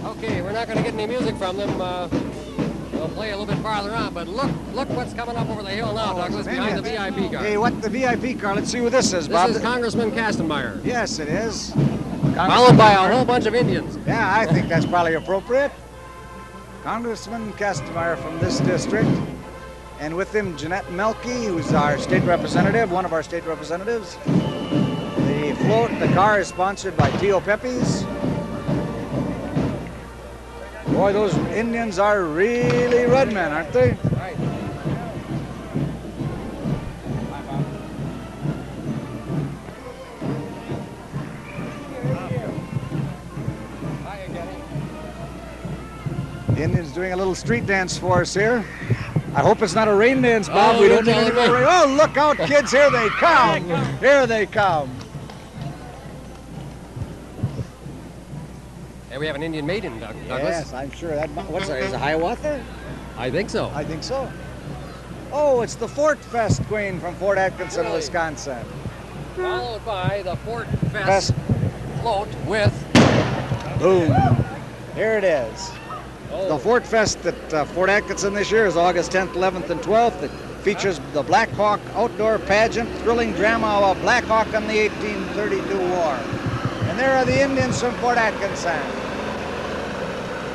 Okay, we're not going to get any music from them. They'll play a little bit farther on, but look what's coming up over the hill now, Douglas, behind the VIP car. Hey, what the VIP car? Let's see who this is, This Bob. is Congressman Kastenmeier, Yes, it is. followed by a whole bunch of Indians. Yeah, I think that's probably appropriate. Congressman Kastenmeier from this district. And with him, Jeanette Melke, who's our state representative, one of our state representatives. The float, the car is sponsored by Tio Pepe's. Boy, those Indians are really red men, aren't they? Right. The Indians doing a little street dance for us here. I hope it's not a rain dance, Bob. Oh, We you're don't need any telling more me. rain. Oh, look out, kids. Here they come. Here they come. And we have an Indian maiden, Douglas. Yes, I'm sure that. What's that? Is it Hiawatha? I think so. I think so. Oh, it's the Fort Fest Queen from Fort Atkinson, Really? Wisconsin. Followed by the Fort Fest. Fest float with Boom. Here it is. oh, The Fort Fest at Fort Atkinson this year is August 10th, 11th, and 12th. It features the Black Hawk outdoor pageant, thrilling drama of Black Hawk and the 1832 War. And there are the Indians from Fort Atkinson.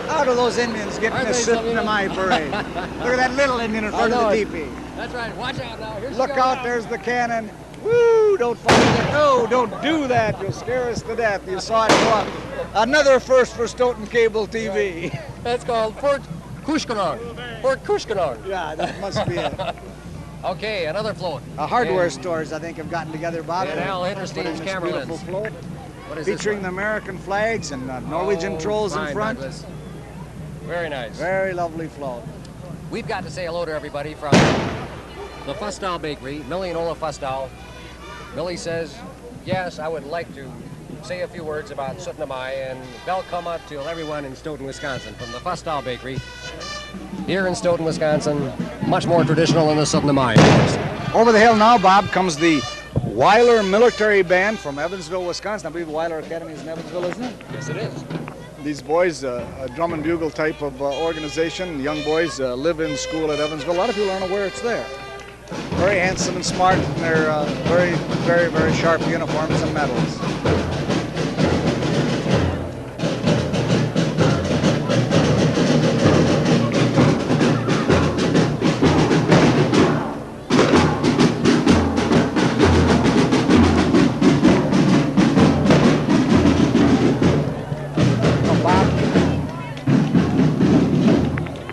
How do those Indians get in Aren't the they Syttende something? Mai parade? Look at that little Indian in front of know the it. teepee. That's right. Watch out now. Here she Look goes out, now. there's the cannon. Woo, don't fire it. No, don't do that. You'll scare us to death. You saw it go up. Another first for Stoughton Cable TV. That's called Fort Cushconong. Fort Cushconong. Yeah, that must be it. Okay, another float. Hardware And- stores, I think, have gotten together, Bob. And Al to put in Hinterstein's this camera beautiful lens. float, What is this featuring one? the American flags and Norwegian Oh, trolls in fine, front. Douglas. Very nice. Very lovely float. We've got to say hello to everybody from the Fussdahl Bakery, Millie and Ola Fussdahl. Millie says, yes, I would like to say a few words about Syttende Mai and welcome to everyone in Stoughton, Wisconsin from the Fussdahl Bakery. Here in Stoughton, Wisconsin, much more traditional than the Syttende Mai, of course. Over the hill now, Bob, comes the Weiler Military Band from Evansville, Wisconsin. I believe the Weiler Academy is in Evansville, isn't it? Yes, it is. These boys, a drum and bugle type of organization. Young boys live in school at Evansville. A lot of people aren't aware it's there. Very handsome and smart, and they're very, very, very sharp uniforms and medals.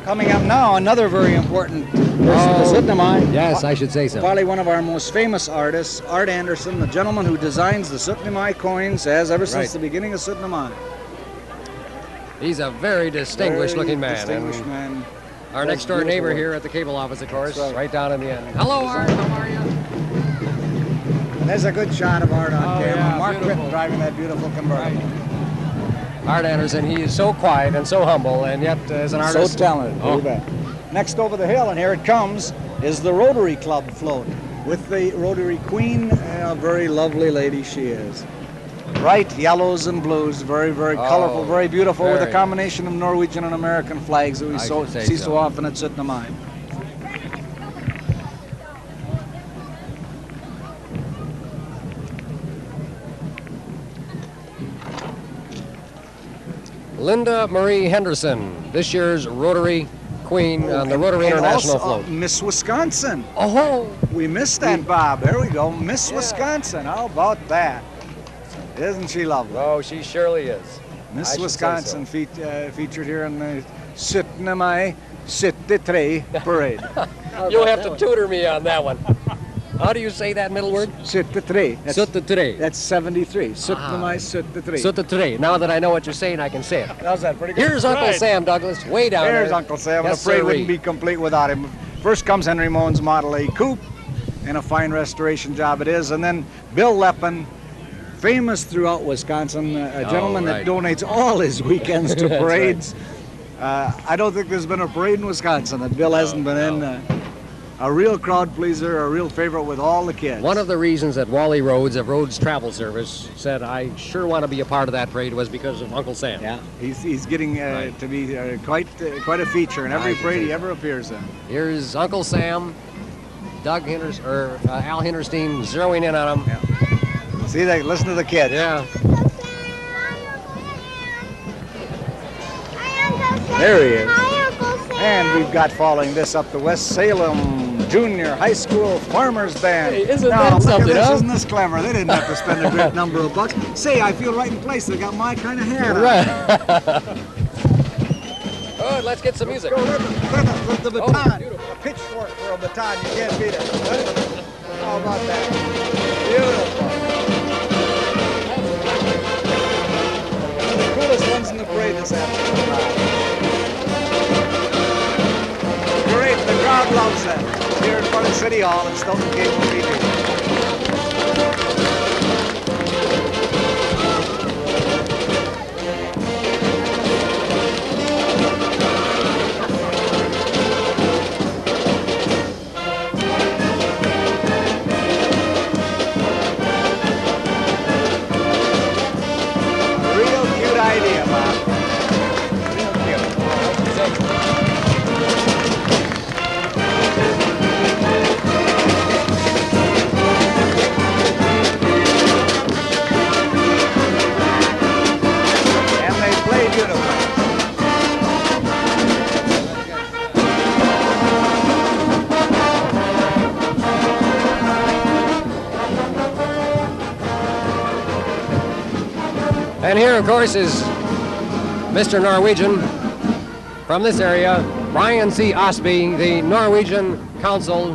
Coming up now, another very important person, the Syttende Mai. Yes, I should say so. Probably one of our most famous artists, Art Anderson, the gentleman who designs the Syttende Mai coins, has ever since Right. the beginning of Syttende Mai. He's a very distinguished looking man. Distinguished and man. Our Does next door beautiful neighbor work. here at the cable office, of course, That's right. down in the end. Hello, Art. How are you? And there's a good shot of Art on Oh, camera. yeah, Mark beautiful. Whitten driving that beautiful convertible. Art Anderson, he is so quiet and so humble, and yet as an artist... So talented. Oh. You bet. Next over the hill, and here it comes, is the Rotary Club float with the Rotary Queen. A very lovely lady she is. Bright yellows and blues, very, very colorful, very beautiful, with a very combination of Norwegian and American flags that we I should say see so. so often at Syttende Mai. Linda Marie Henderson, this year's Rotary Queen on the Rotary And International also, float. Miss Wisconsin. Oh, We missed that, Bob. There we go. Miss Wisconsin. How about that? Isn't she lovely? oh, she surely is. I Miss should say Wisconsin featured here in the Syttende Mai Syttende Tre parade. You'll have to tutor me on that one. How do you say that middle word? Syttende Tre. Syttende Tre. That's 73. Syttende Mai Syttende Tre. Syttende Tre. Now that I know what you're saying, I can say it. How's that? Pretty good. Here's Uncle Sam, Douglas, way down There's there. Uncle Sam. Yes, The parade sirree. wouldn't be complete without him. First comes Henry Mohn's Model A Coupe, and a fine restoration job it is. And then Bill Leppin, famous throughout Wisconsin, a gentleman right. that donates all his weekends to That's parades. I don't think there's been a parade in Wisconsin that Bill hasn't been in. A real crowd pleaser, a real favorite with all the kids. One of the reasons that Wally Rhodes of Rhodes Travel Service said, I sure want to be a part of that parade was because of Uncle Sam. Yeah, he's getting Right. to be quite a feature in every I can parade see he ever appears in. Here's Uncle Sam, Al Hinterstein zeroing in on him. Yeah. See, listen to the kids. Yeah. There he is. Hi, Uncle Sam. And we've got following this up the West Salem Junior High School Farmers Band. Hey, isn't now, that look something, at this. huh? Isn't this clever? They didn't have to spend a great number of bucks. Say, I feel right in place. They got my kind of hair. Right. Good, let's get some music. Go with the Oh, baton. beautiful. A pitchfork for a baton. You can't beat it. How about that? Beautiful. One of the coolest ones in the parade this afternoon. Great, the crowd loves that. Here in front of City Hall at Stoughton Cable TV. Real cute idea, Bob. Real cute. And here, of course, is Mr. Norwegian from this area, Brian C. Osby, the Norwegian Council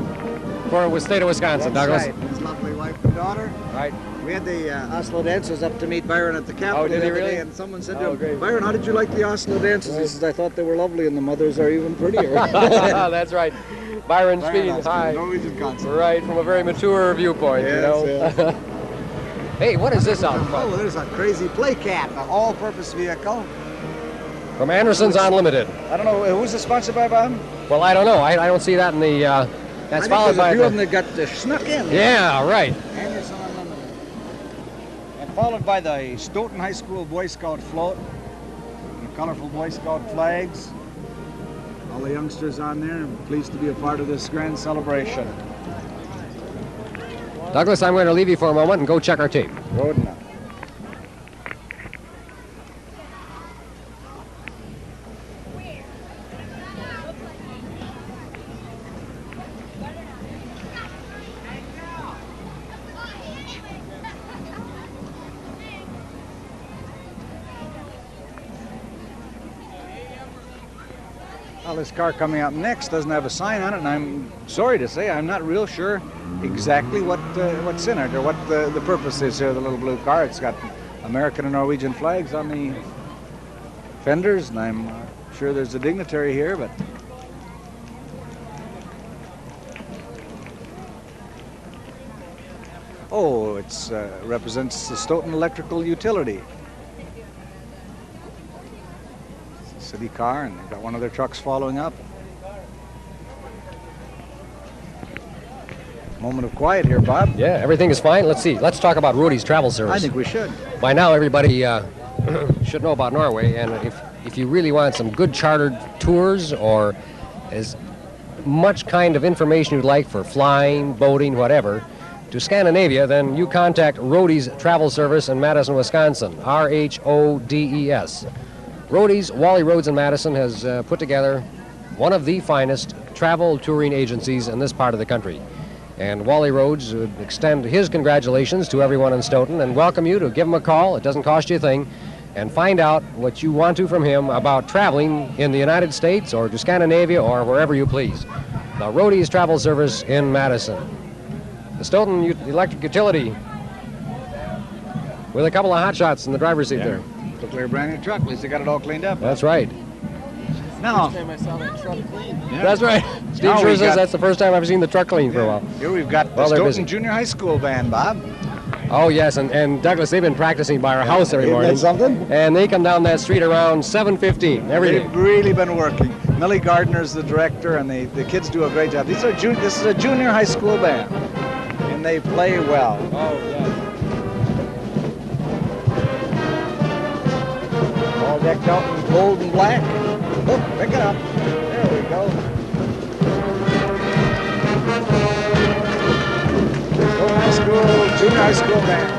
for the state of Wisconsin. That's Douglas. right. His lovely wife and daughter. Right. We had the Oslo dancers up to meet Byron at the Capitol did the he other really? day, and someone said to Oh, him, great. Byron, how did you like the Oslo dancers? He says, I thought they were lovely, and the mothers are even prettier. That's right. Byron speaking. Osby, Hi. Norwegian Council. Right, from a very mature viewpoint, you know. Yes, Hey, what is this out Oh, front? there's a crazy play cat, an all-purpose vehicle. From Anderson's Unlimited. I don't know, who's it sponsored by, Bob? Well, I don't know. I don't see that in the. That's I think followed there's by a few the. of them that got snuck in. Yeah, right. Anderson Unlimited. And followed by the Stoughton High School Boy Scout float. The colorful Boy Scout flags. All the youngsters on there. I'm pleased to be a part of this grand celebration. Douglas, I'm going to leave you for a moment and go check our tape. Good enough. Well, this car coming up next doesn't have a sign on it, and I'm sorry to say I'm not real sure exactly what's in it or what the purpose is here. The little blue car, it's got American and Norwegian flags on the fenders, and I'm sure there's a dignitary here, but oh, it's represents the Stoughton Electrical Utility. City car, and they've got one of their trucks following up. Moment of quiet here, Bob. Yeah, everything is fine. Let's see. Let's talk about Rudy's Travel Service. I think we should. By now, everybody should know about Norway, and if you really want some good chartered tours or as much kind of information you'd like for flying, boating, whatever, to Scandinavia, then you contact Rody's Travel Service in Madison, Wisconsin. RHODES. Rody's, Wally Roads in Madison, has put together one of the finest travel touring agencies in this part of the country. And Wally Roads would extend his congratulations to everyone in Stoughton and welcome you to give him a call. It doesn't cost you a thing. And find out what you want to from him about traveling in the United States or to Scandinavia or wherever you please. The Rody's Travel Service in Madison. The Stoughton Electric Utility with a couple of hot shots in the driver's seat there. Took their brand new truck. At least they got it all cleaned up. That's right. Now, I saw that truck clean. That's right. Steve Now sure we says got- that's the first time I've seen the truck clean for a while. here we've got the Well, they're Stoughton busy. Junior High School band, Bob. Oh, yes, and Douglas, they've been practicing by our house every Isn't that morning. something? And they come down that street around 7:15 every day. They've really been working. Millie Gardner's the director, and the kids do a great job. This is a junior high school band, and they play well. Oh, yes. All decked out in gold and black. Oh, pick it up. There we go. Stoughton High School, junior high school band.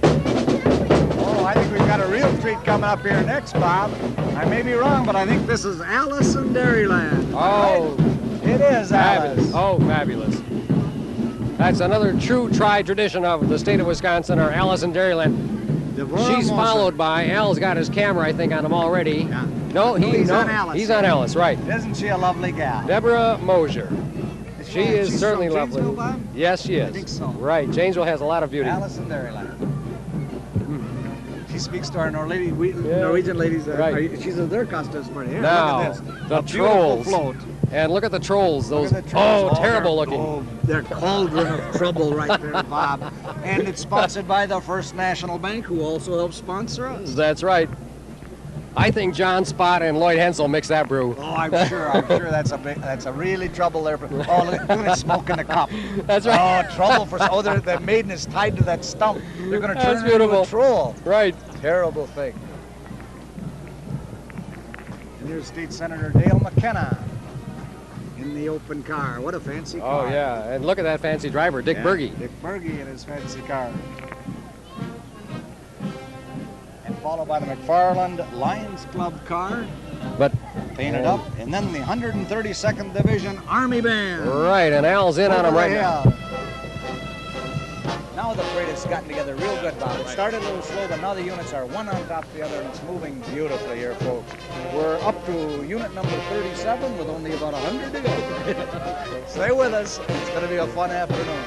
Oh, I think we've got a real treat coming up here next, Bob. I may be wrong, but I think this is Alice in Dairyland. Oh, It is Alice. fabulous. Oh, fabulous. That's another true tried tradition of the state of Wisconsin, or Alice in Dairyland. She's followed by, Al's got his camera, I think, on him already. Yeah. No, he's on Alice. He's on Alice, right. Isn't she a lovely gal? Deborah Mosier. She is She's certainly from lovely. Janesville, Bob? Yes, she is. I think so. Right. Janesville has a lot of beauty. Alice in Dairyland. She speaks to our Norwegian ladies. Right. She's in their costumes for here. Now, Look at this. the A beautiful trolls. float. And look at the trolls. Those Look at the trolls. oh, terrible they're- looking. Oh, they're cauldron of trouble right there, Bob. And it's sponsored by the First National Bank, who also helps sponsor us. That's right. I think John Spot and Lloyd Hensel mix that brew. Oh, I'm sure that's a really trouble there. Oh, look at it smoking the cup. That's right. Oh, trouble for the maiden is tied to that stump. They're going to That's turn her into beautiful. a troll. Right. Terrible thing. And here's State Senator Dale McKenna in the open car. What a fancy car. Oh, yeah. And look at that fancy driver, Dick Yeah, Berge. Dick Berge in his fancy car. And followed by the McFarland Lions Club car, But painted up, and then the 132nd Division Army Band. right, and Al's in on him right now. Now the parade has gotten together real good, Bob. It started a little slow, but now the units are one on top of the other, and it's moving beautifully here, folks. We're up to unit number 37 with only about 100 to go. Stay with us. It's going to be a fun afternoon.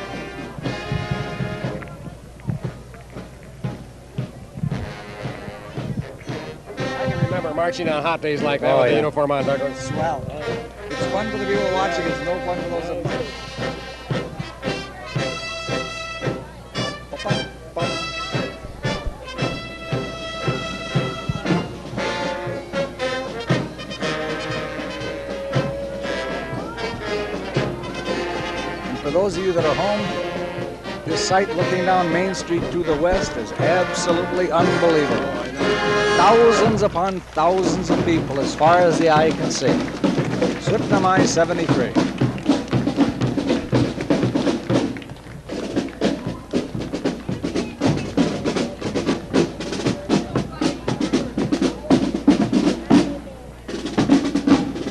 I can remember marching on hot days like that with the uniform on, Douglas. Swell. It's fun for the people watching. It's no fun for those that For those of you that are home, this sight looking down Main Street to the west is absolutely unbelievable. Thousands upon thousands of people as far as the eye can see. Syttende Mai 73.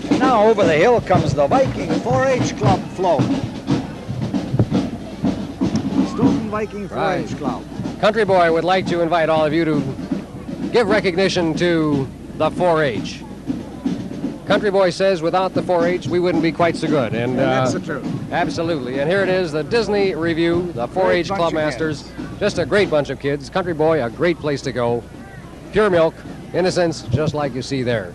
And now over the hill comes the Viking 4-H Club float. Stoughton Viking 4-H Club. Country Boy would like to invite all of you to give recognition to the 4-H. Country Boy says without the 4-H we wouldn't be quite so good. And that's the truth. Absolutely. And here it is, the Disney Review, the 4-H bunch Club of Masters. Just a great bunch of kids. Country Boy, a great place to go. Pure milk, innocence, just like you see there.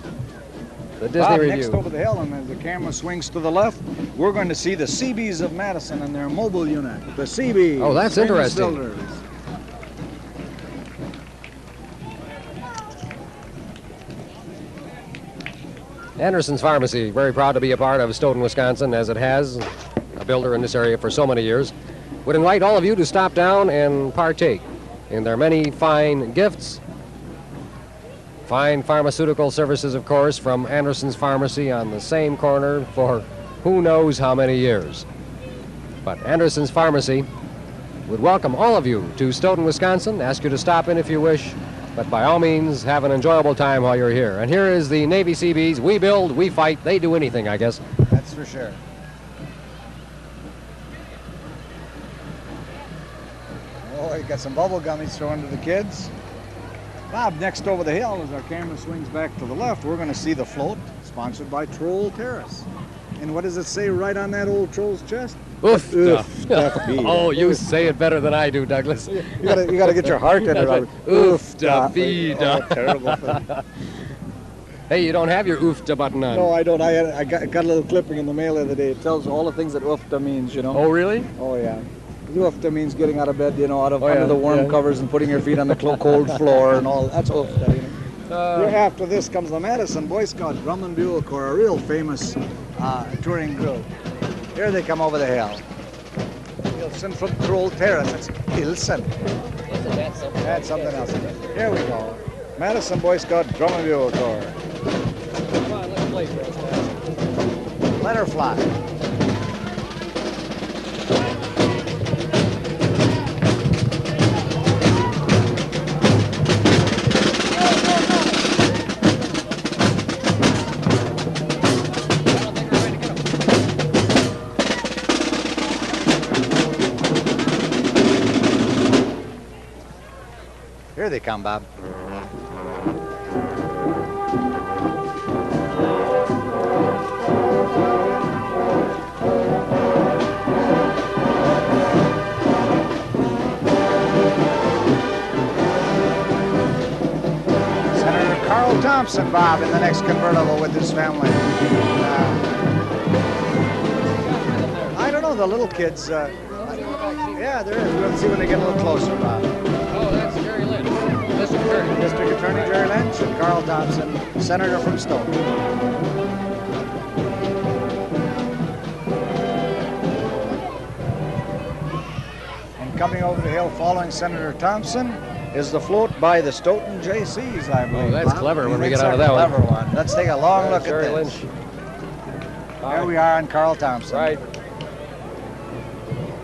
The Disney Bob, Review. next over the hill, and as the camera swings to the left, we're going to see the Seabees of Madison and their mobile unit. The Seabees. Oh, that's famous interesting. builders. Anderson's Pharmacy, very proud to be a part of Stoughton, Wisconsin, as it has, a builder in this area for so many years. Would invite all of you to stop down and partake in their many fine gifts. Fine pharmaceutical services, of course, from Anderson's Pharmacy on the same corner for who knows how many years. But Anderson's Pharmacy would welcome all of you to Stoughton, Wisconsin, ask you to stop in if you wish, but by all means, have an enjoyable time while you're here. And here is the Navy Seabees. We build, we fight, they do anything, I guess. That's for sure. Oh, you got some bubble gummies thrown to the kids. Bob, next over the hill, as our camera swings back to the left, we're going to see the float, sponsored by Troll Terrace. And what does it say right on that old troll's chest? Oof. Oof-da-feed. Oh, you say it better than I do, Douglas. You gotta get your heart in it. Oof-da-feed. Oh, terrible thing. Hey, you don't have your oofta button on. No, I don't. I got a little clipping in the mail the other day. It tells all the things that oofta means, you know. Oh, really? Oh, yeah. Oofta means getting out of bed, you know, yeah, under the warm covers and putting your feet on the cold floor and all. That's oofta, you know. After this comes the Madison Boy Scout Drum and Bugle Corps, a real famous touring group. Here they come over the hill. Hilson from Troll Terrace. That's Hilson. Isn't that something? That's something else. Here we go. Madison Boy Scout Drum and Bugle Corps. Come on, let's play for us. Let her fly. Here they come, Bob. Senator Carl Thompson, Bob, in the next convertible with his family. I don't know, the little kids. Yeah, there is. We'll see when they get a little closer, Bob. Oh, that's Jerry Lynch, District Attorney. District Attorney Jerry Lynch and Carl Thompson, Senator from Stoughton. And coming over the hill following Senator Thompson is the float by the Stoughton JCs, I believe. Oh, that's Bob. clever when we That's get out of a that one. clever one. Let's take a long look Jerry at this. Lynch. There we are on Carl Thompson. Right.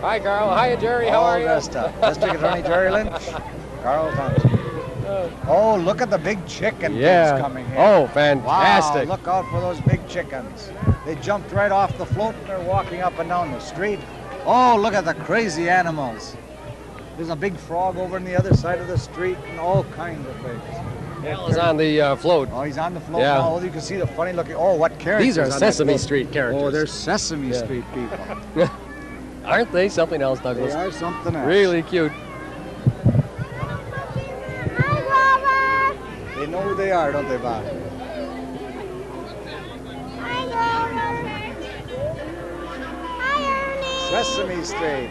Hi, Carl. Hiya, Jerry. How All are you? dressed up. District Attorney Jerry Lynch, Carl Thompson. Oh, look at the big chicken Yeah. pigs coming in. Oh, Wow, fantastic. look out for those big chickens. They jumped right off the float and they're walking up and down the street. Oh, look at the crazy animals. There's a big frog over on the other side of the street and all kinds of things. Al is on the float. Oh, he's on the float Yeah. now. Oh, you can see the funny looking. Oh, what characters? These are on that Sesame float. Street characters. Oh, they're Sesame Yeah. Street people. Aren't they something else, They Douglas? are something else. Really cute. Hi, Grover. They know who they are, don't they, Bob? Hi, Grover. Hi, Ernie. Sesame Street.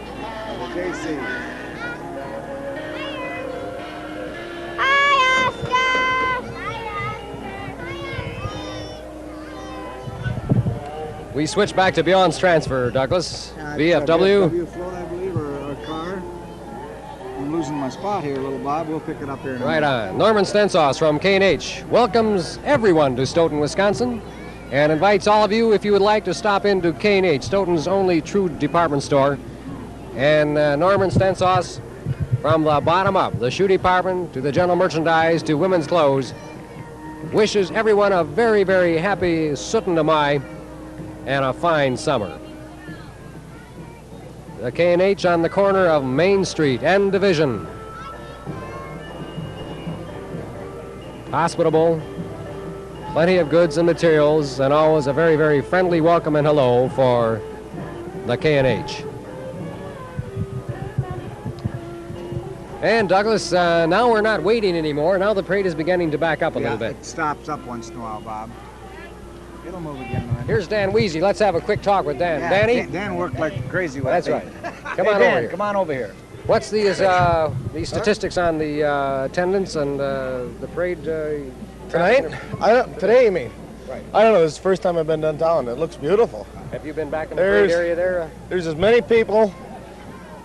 JC. Hi, Oscar. We switch back to Beyond's transfer, Douglas. VFW VFW. float, I believe, or a car. I'm losing my spot here, little Bob. We'll pick it up here in a Right minute. on. Norman Stensauce from K&H welcomes everyone to Stoughton, Wisconsin, and invites all of you, if you would like, to stop into K&H, Stoughton's only true department store. And Norman Stensauce, from the bottom up, the shoe department to the general merchandise to women's clothes, wishes everyone a very, very happy Syttende Mai and a fine summer. The K&H on the corner of Main Street and Division. Hospitable, plenty of goods and materials, and always a very, very friendly welcome and hello for the K&H. And Douglas, now we're not waiting anymore. Now the parade is beginning to back up a little bit. It stops up once in a while, Bob. It'll move again, man. Here's Dan Weezy. Let's have a quick talk with Dan. Yeah, Danny? Dan worked like crazy with That's it. right. Come Hey, on Dan, over here. Come on over here. What's these statistics on the attendance and the parade Tonight? Today, you mean? Right. I don't know. This is the first time I've been downtown. It looks beautiful. Have you been back in the parade area there? There's as many people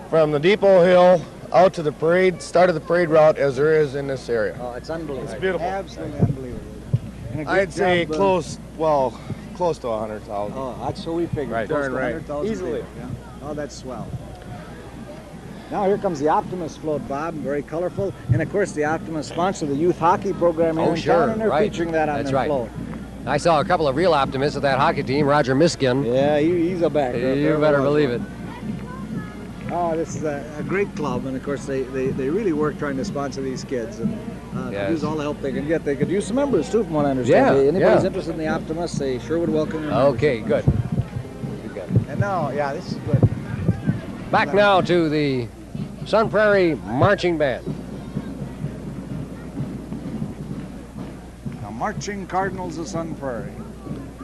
from the Depot Hill out to the parade, start of the parade route, as there is in this area. Oh, it's unbelievable. It's beautiful. Absolutely unbelievable. And a great I'd say job, close to 100,000. Oh, that's what we figured. Right. Close Darn to right. 100,000 Easily. people, yeah. Oh, that's swell. Now here comes the Optimus float, Bob, very colorful. And of course the Optimus sponsor the youth hockey program here Oh, in sure, town, and they're right. featuring that on That's their right. float. I saw a couple of real optimists of that hockey team, Roger Miskin. Yeah, he's a backer. You better believe it. Oh, this is a great club, and of course they really work trying to sponsor these kids and Yes. use all the help they can get. They could use some members too, from what I understand. Yeah, Anybody's yeah. interested in the Optimus, they sure would welcome your members. Okay, good. And now, yeah, this is good. Back now to the Sun Prairie Marching Band. Now, Marching Cardinals of Sun Prairie.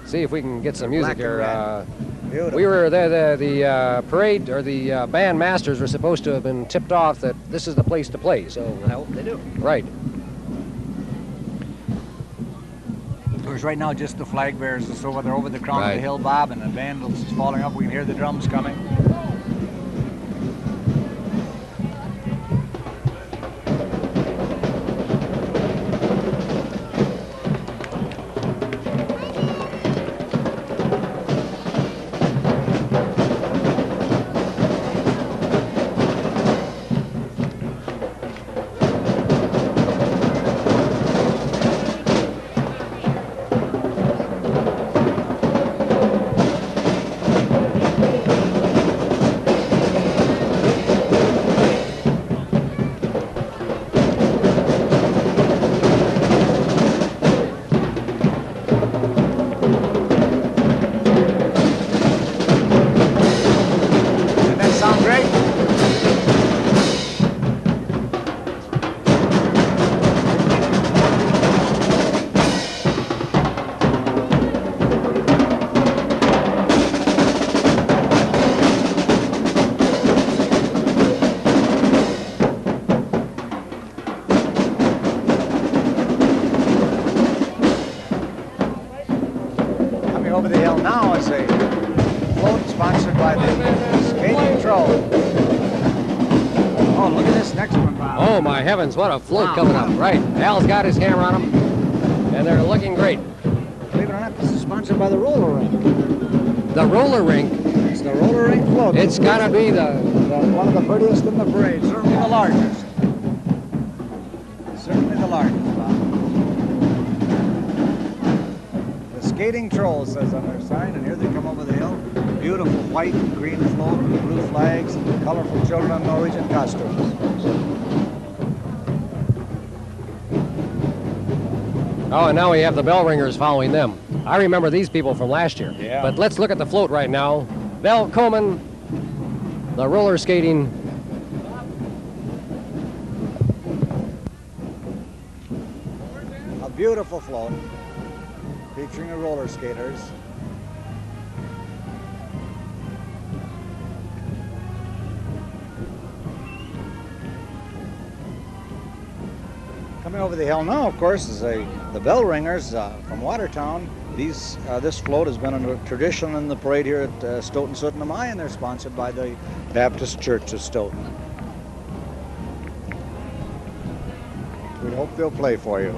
See if we can get some music Black and here. red. Beautiful. We were there, the parade, or the band masters were supposed to have been tipped off that this is the place to play, so I hope they do. Right. Of course, right now, just the flag bearers are over there over the crown of Right. the hill, Bob, and the band is falling up. We can hear the drums coming. Doesn't that sound great? Coming over the hill now is a float sponsored by the Skating Troll. Oh, look at this next one, Bob. Oh my heavens, what a float Wow. coming up. Right. Al's got his camera on them, and they're looking great. Believe it or not, this is sponsored by the roller rink. The roller rink, It's the roller rink float. it's gotta be the, One of the prettiest in the parade, certainly the largest. Certainly the largest, Bob. The Skating Troll says on their sign, and here they come over the hill. Beautiful white and green float with blue flags, colorful children in Norwegian costumes. Oh, and now we have the bell ringers following them. I remember these people from last year. Yeah. But let's look at the float right now. Velkommen, the roller skating. A beautiful float featuring the roller skaters. Coming over the hill now, of course, is the bell ringers from Watertown. This float has been a tradition in the parade here at Stoughton Syttende Mai, and they're sponsored by the Baptist Church of Stoughton. We hope they'll play for you.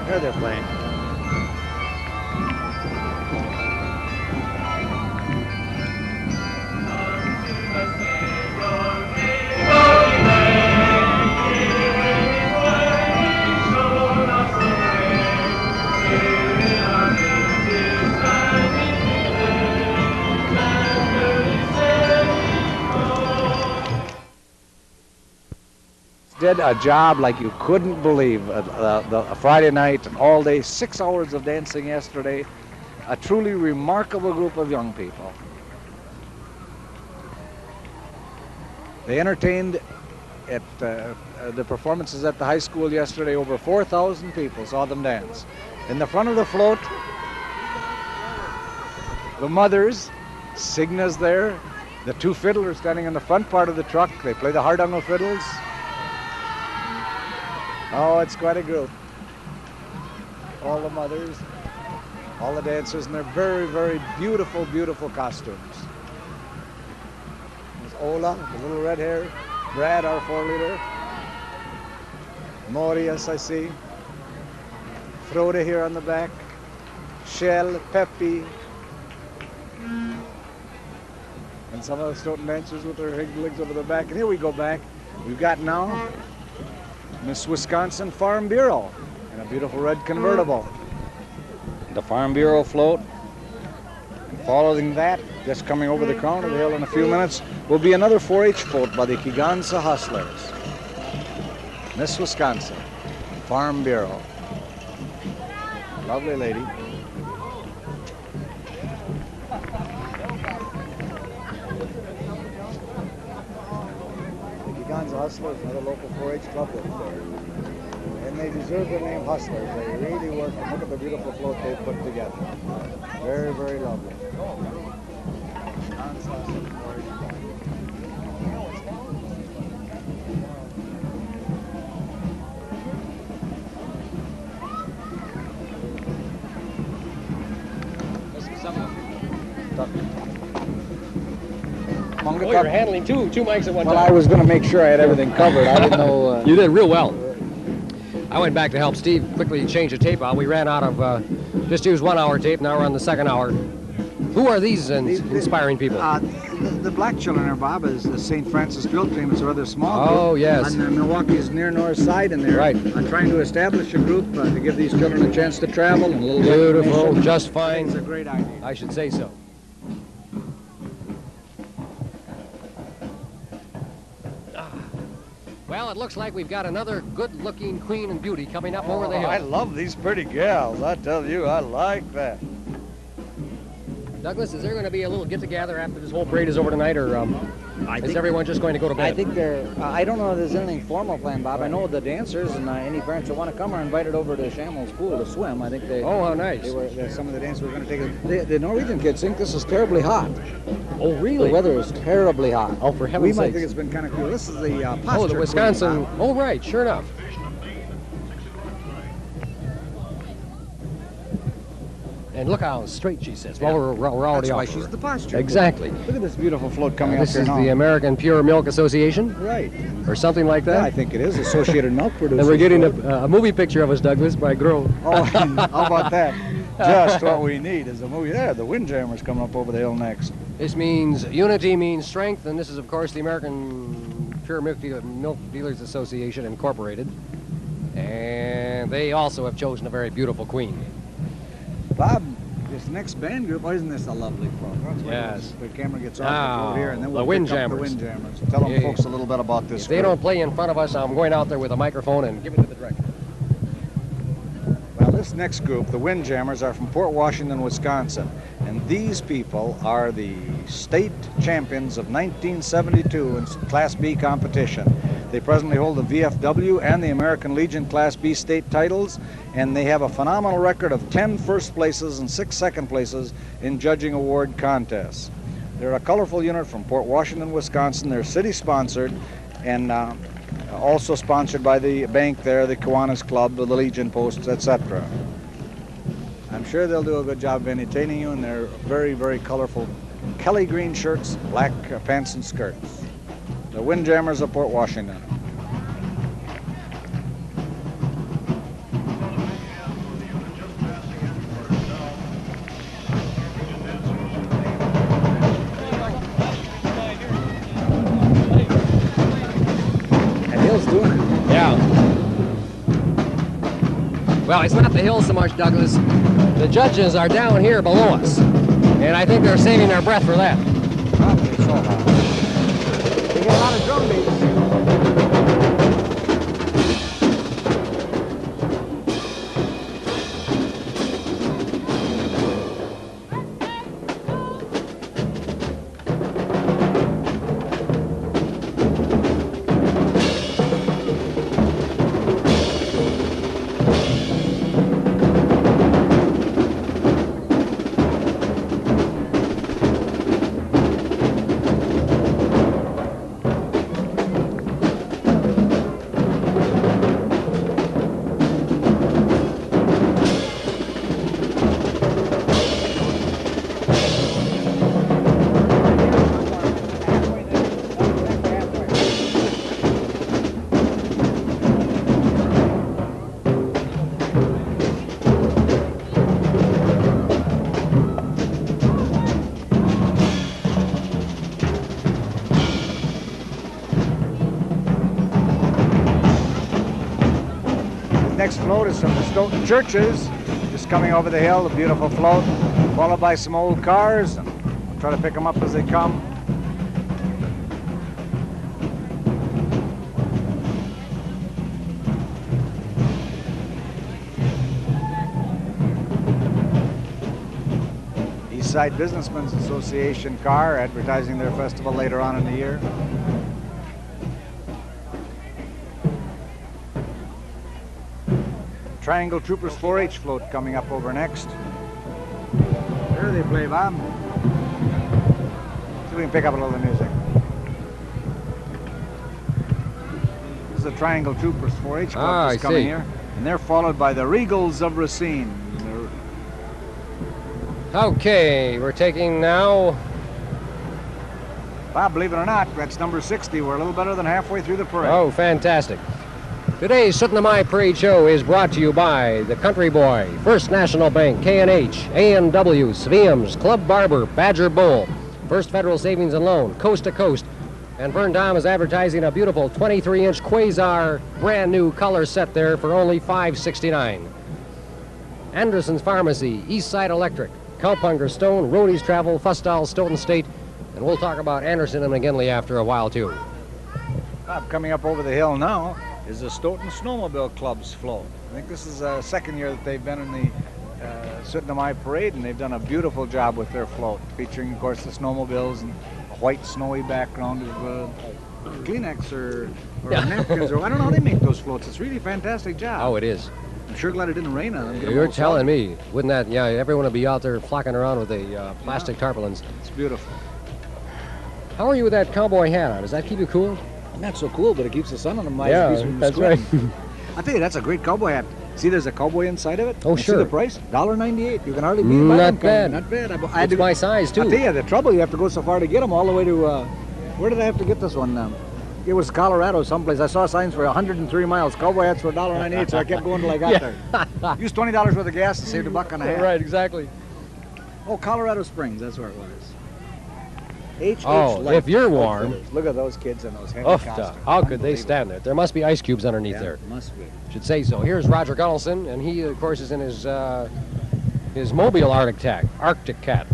Here they're playing. Did a job like you couldn't believe. A Friday night, all day, 6 hours of dancing yesterday. A truly remarkable group of young people. They entertained at the performances at the high school yesterday. Over 4,000 people saw them dance. In the front of the float, the mothers, Signa's there. The two fiddlers standing in the front part of the truck. They play the hardungle fiddles. Oh, it's quite a group. All the mothers, all the dancers in their very, very beautiful, beautiful costumes. There's Ola, the little red hair. Brad, our 4-leader. Morius, I see. Frode here on the back. Shell, Peppy. And some of the Stoughton dancers with their legs over the back. And here we go back. We've got now Miss Wisconsin Farm Bureau in a beautiful red convertible. The Farm Bureau float. And following that, just coming over the crown of the hill in a few minutes, will be another 4-H float by the Keegansa Hustlers. Miss Wisconsin Farm Bureau. Lovely lady. The Hustlers, another local 4-H club that's there. And they deserve the name Hustlers. They really work. Look at the beautiful float they put together. Very, very lovely. Oh, you're handling two mics at one time. Well, I was going to make sure I had everything covered. I didn't know. You did real well. I went back to help Steve quickly change the tape out. We ran out of just used 1 hour tape. Now we're on the second hour. Who are these inspiring people? The black children there, Bob, is the St. Francis Drill Team. It's a rather small group. Oh, yes. On Milwaukee's near north side in there. Right. Trying to establish a group to give these children a chance to travel and a little Beautiful, recognition. just fine. It's a great idea. I should say so. Well, it looks like we've got another good-looking queen and beauty coming up over the hill. I love these pretty gals. I tell you, I like that. Douglas, is there going to be a little get-together after this whole parade is over tonight, or is everyone just going to go to bed? I think they're. I don't know if there's anything formal planned, Bob. I know the dancers and any parents that want to come are invited over to Shambles Pool to swim. I think they. Oh, how nice. Some of the dancers were going to take the Norwegian kids think this is terribly hot. Oh, really? The weather is terribly hot. Oh, for We heaven's might sakes. think it's been kind of cool. This is the posture. Oh, the Wisconsin. queen, Bob. Oh, right. Sure enough. And look how straight she sits. Well, we're already That's off. why her. she's the posture queen. Exactly. Look at this beautiful float coming up This here is now. the American Pure Milk Association, Right. or something like Yeah, I that. think it is Associated Milk Producers. And we're getting Right? a movie picture of us, Douglas, by Grove. Oh, how about that? Just what we need is a movie. There, the Windjammers coming up over the hill next. This means unity means strength, and this is, of course, the American Pure Milk Dealers Association Incorporated. And they also have chosen a very beautiful queen. Bob, this next band group, isn't this a lovely photo? That's why Yes. the camera gets off over here, and then the we'll pick up the Windjammers. Windjammers. Tell them Yeah. folks a little bit about this If they group. don't play in front of us, I'm going out there with a microphone and give it to the director. Well, this next group, the Windjammers, are from Port Washington, Wisconsin. And these people are the state champions of 1972 in Class B competition. They presently hold the VFW and the American Legion Class B state titles, and they have a phenomenal record of 10 first places and 6 second places in judging award contests. They're a colorful unit from Port Washington, Wisconsin. They're city sponsored, and also sponsored by the bank there, the Kiwanis Club, the Legion Posts, etc. I'm sure they'll do a good job of entertaining you, and they're very, very colorful Kelly green shirts, black pants and skirts. The Windjammers of Port Washington. And Hill's doing it. Yeah. Well, it's not the hill so much, Douglas. The judges are down here below us, and I think they're saving their breath for that. Probably so. They get a lot of drum beats. Next float is from the Stoughton churches, just coming over the hill, a beautiful float, followed by some old cars. And I'll try to pick them up as they come. Eastside Businessmen's Association car advertising their festival later on in the year. Triangle Troopers 4-H float coming up over next. There they play, Bob. See if we can pick up a little of the music. This is the Triangle Troopers 4-H club that's coming here. And they're followed by the Regals of Racine. Okay, we're taking now. Bob, believe it or not, that's number 60. We're a little better than halfway through the parade. Oh, fantastic. Today's Syttende Mai Parade Show is brought to you by the Country Boy, First National Bank, K&H, A&W, Sviam's, Club Barber, Badger Bowl, First Federal Savings and Loan, Coast to Coast, and Vern Dom is advertising a beautiful 23-inch Quasar brand new color set there for only $5.69. Anderson's Pharmacy, Eastside Electric, Cowpunger Stone, Roadies Travel, Fustal, Stoughton State, and we'll talk about Anderson and McGinley after a while too. Bob, coming up over the hill now is the Stoughton Snowmobile Club's float. I think this is the second year that they've been in the Syttende Mai Parade, and they've done a beautiful job with their float, featuring, of course, the snowmobiles and a white snowy background of Kleenex or napkins, or I don't know how they make those floats. It's really a fantastic job. Oh, it is. I'm sure glad it didn't rain on them. You're telling me. Wouldn't that, yeah, everyone would be out there flocking around with the plastic tarpaulins. It's beautiful. How are you with that cowboy hat on? Does that keep you cool? Not so cool, but it keeps the sun on them. Yeah, that's right. I tell you, that's a great cowboy hat. See, there's a cowboy inside of it. Oh, See sure. the price? $1.98. You can hardly beat it. Not bad. Not bad. It's my size, too. I tell you, the trouble, you have to go so far to get them all the way to, where did I have to get this one now? it was Colorado someplace. I saw signs for 103 miles. Cowboy hats for $1.98, so I kept going till I got there. Used $20 worth of gas to save $1 and a half. Right, exactly. Oh, Colorado Springs, that's where it was. Oh, Light if you're Outfitters. warm. Look at those kids in those heavy Oof, costumes. how could they Unbelievable. stand there? There must be ice cubes underneath Yeah, there. must be. Should say so. Here's Roger Gunnelson, and he, of course, is in his mobile Arctic Cat.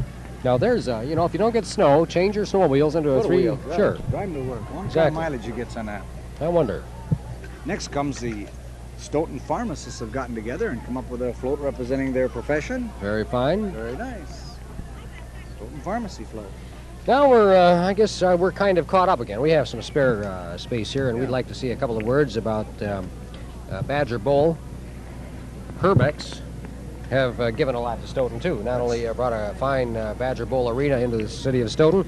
Now, there's, you know, if you don't get snow, change your snowmobiles into a Little 3. wheel, right. Sure. Driving to work. One kind Exactly. of mileage you gets on that. I wonder. Next comes the Stoughton pharmacists have gotten together and come up with a float representing their profession. Very fine. Very nice. Stoughton pharmacy float. Now I guess we're kind of caught up again. We have some spare space here, and we'd like to see a couple of words about Badger Bowl. Herbeck's have given a lot to Stoughton, too. Not only brought a fine Badger Bowl arena into the city of Stoughton,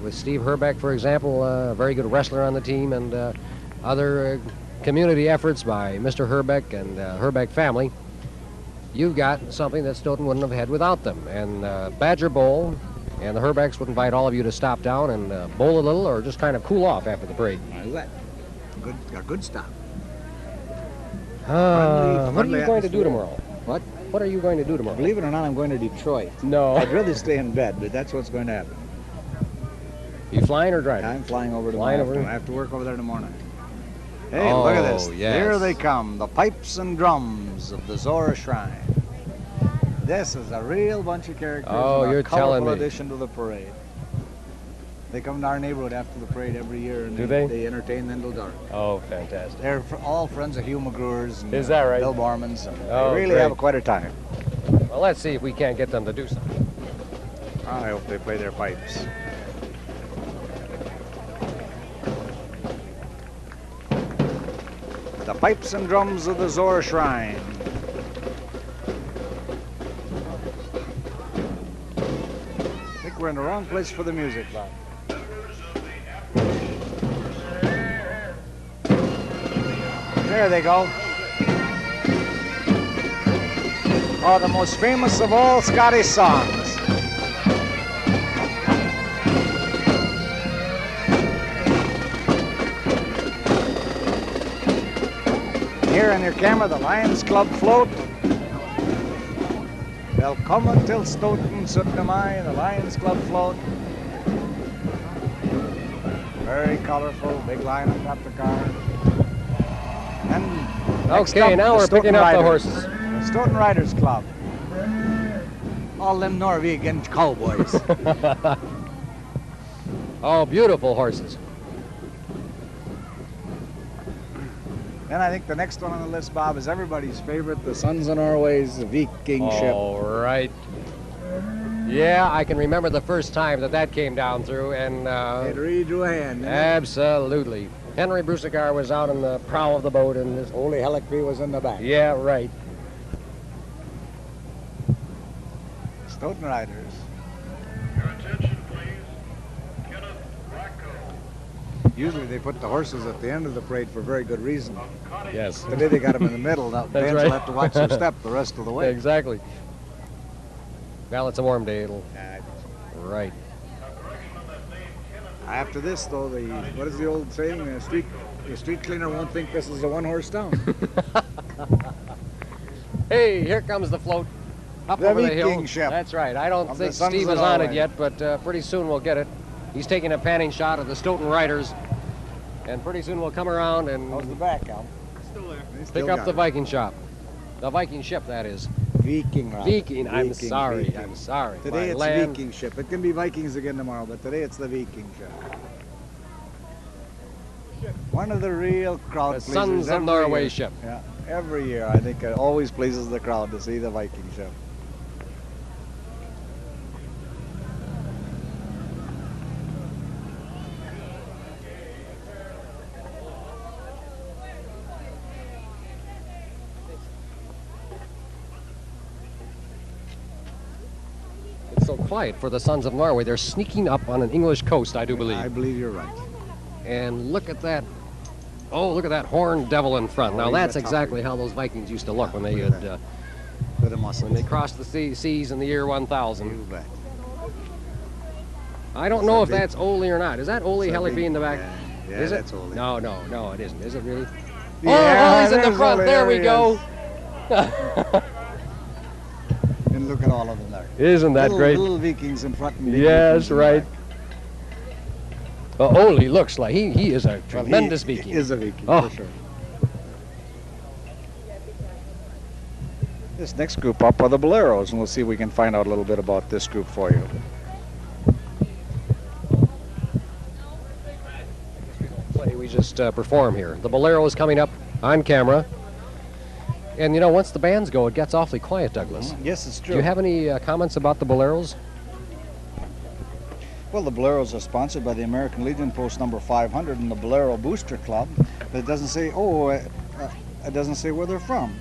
with Steve Herbeck, for example, a very good wrestler on the team, and other community efforts by Mr. Herbeck and Herbeck family. You've got something that Stoughton wouldn't have had without them. And Badger Bowl and the Herbecks would invite all of you to stop down and bowl a little or just kind of cool off after the parade. A good stop. What are friendly you going to do atmosphere. tomorrow? What? What are you going to do tomorrow? Believe it or not, I'm going to Detroit. No. I'd rather stay in bed, but that's what's going to happen. You flying or driving? I'm flying over Flying tomorrow. over? I have to work over there in the morning. Hey, Oh, look at this. yes. Here they come, the pipes and drums of the Zora Shrine. This is a real bunch of characters. Oh, and a you're telling colorful me. addition to the parade. They come to our neighborhood after the parade every year, and Do they? They entertain them till dark. Oh, fantastic. They're all friends of Hugh McGruer's and Is that right? Bill Barman's, and Oh, they really great. have quite a time. Well, let's see if we can't get them to do something. I hope they play their pipes. The pipes and drums of the Zora Shrine. I think we're in the wrong place for the music, Bob. There they go. Oh, the most famous of all Scottish songs. Here in your camera, the Lions Club float. Welcome till Stoughton Syttende Mai, the Lions Club float. Very colorful, big lion on top of the car. And next Okay, up, now the we're Stoughton picking up the Riders. horses. The Stoughton Riders Club. All them Norwegian cowboys. Oh, beautiful horses. Then I think the next one on the list, Bob, is everybody's favorite, the Sons of Norway's Viking ship. All right. Yeah, I can remember the first time that came down through, and It really drew a hand. didn't it? absolutely. Henry Brusicar was out in the prow of the boat, and this. Ole Hellickby was in the back. Yeah, right. Stoughton Riders. Usually they put the horses at the end of the parade for very good reason. Yes. Today they got them in the middle. Now That's fans right. will have to watch their step the rest of the way. Exactly. Well, it's a warm day. It'll. Right. After this, though, what is the old saying? The street cleaner won't think this is a one-horse town. Hey, here comes the float up The over the hill. Viking ship. That's right. I don't Of the think Sons Steve of is on it Norway. yet, but pretty soon we'll get it. He's taking a panning shot of the Stoughton Riders, and pretty soon we'll come around and How's the back, Al? pick up the Viking shop. The Viking ship, that is. Viking. Rod. Viking. I'm Viking, sorry. Viking. I'm sorry. Today My it's land- Viking ship. It can be Vikings again tomorrow, but today it's the Viking ship. One of the real crowd The pleasers Sons of every Norway year. ship. Yeah, every year I think it always pleases the crowd to see the Viking ship. It's so quiet for the Sons of Norway. They're sneaking up on an English coast, I do believe. I believe you're right. And look at that. Oh, look at that horned devil in front. Oh, Now he's that's a exactly how those Vikings used to look when they look at had, that. With a muscle. when they crossed the seas in the year 1000. You bet. I don't know if that's Ole or not. Is that Ole Hellickby in the back? Yeah. Yeah, Is it? that's Ole. No, it isn't. Is it really? Yeah, He's in the there's front. Ole, There we he go. is. And look at all of them there. Isn't that little, great? Little Vikings in front and big Yes, Vikings in right. back. Ole looks like he is a Well, tremendous he Viking. is a Viking, Oh. for sure. This next group up are the Boleros, and we'll see if we can find out a little bit about this group for you. We just perform here. The Bolero is coming up on camera. And you know, once the bands go, it gets awfully quiet, Douglas. Yes, it's true. Do you have any comments about the Boleros? Well, the Boleros are sponsored by the American Legion Post number 500 and the Bolero Booster Club, but it doesn't say, it doesn't say where they're from.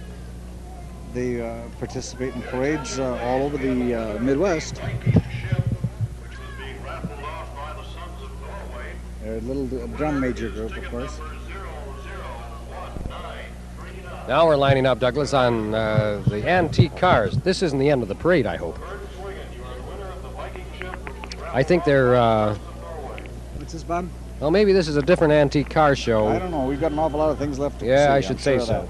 They participate in parades all over the Midwest. They're a little drum major group, of course. Now we're lining up, Douglas, on the antique cars. This isn't the end of the parade, I hope. I think they're, What's this, Bob? well, maybe this is a different antique car show. I don't know. We've got an awful lot of things left to see. Yeah, I I'm should sure say of so.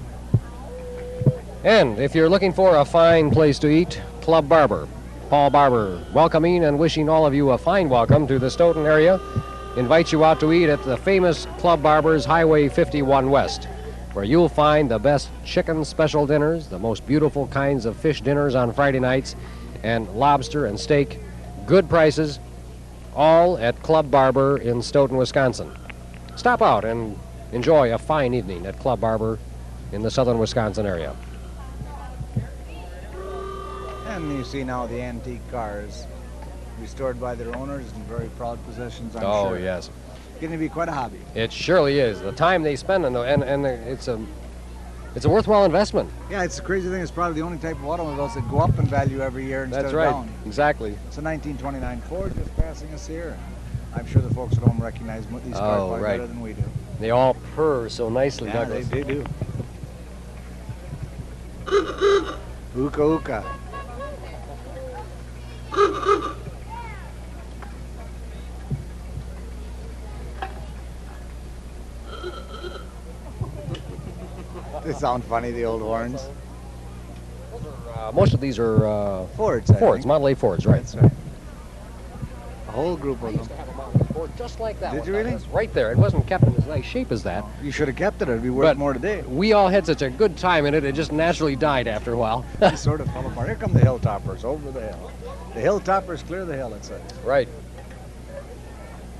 And if you're looking for a fine place to eat, Club Barber. Paul Barber welcoming and wishing all of you a fine welcome to the Stoughton area. Invites you out to eat at the famous Club Barber's Highway 51 West, where you'll find the best chicken special dinners, the most beautiful kinds of fish dinners on Friday nights, and lobster and steak, good prices, all at Club Barber in Stoughton, Wisconsin. Stop out and enjoy a fine evening at Club Barber in the southern Wisconsin area. And you see now the antique cars restored by their owners in very proud possessions, I'm sure. Oh, yes. Going to be quite a hobby. It surely is. The time they spend on and it's a worthwhile investment. Yeah, it's the crazy thing. It's probably the only type of automobiles that go up in value every year instead That's of right. down. Exactly. It's a 1929 Ford just passing us here. I'm sure the folks at home recognize these cars Oh, far right. better than we do. They all purr so nicely, Yeah, Douglas. they do. Ooka ooka. They sound funny, the old horns. Most of these are Fords, I Fords, think. Model A Fords, right? That's right. A whole group of them. have a Model A Ford just like that Did one, you really? Douglas. Right there. It wasn't kept in as nice shape as that. You should have kept it. It'd be worth But more today. we all had such a good time in it, it just naturally died after a while. It sort of fell apart. Here come the Hilltoppers over the hill. The Hilltoppers clear the hill, it says. Right.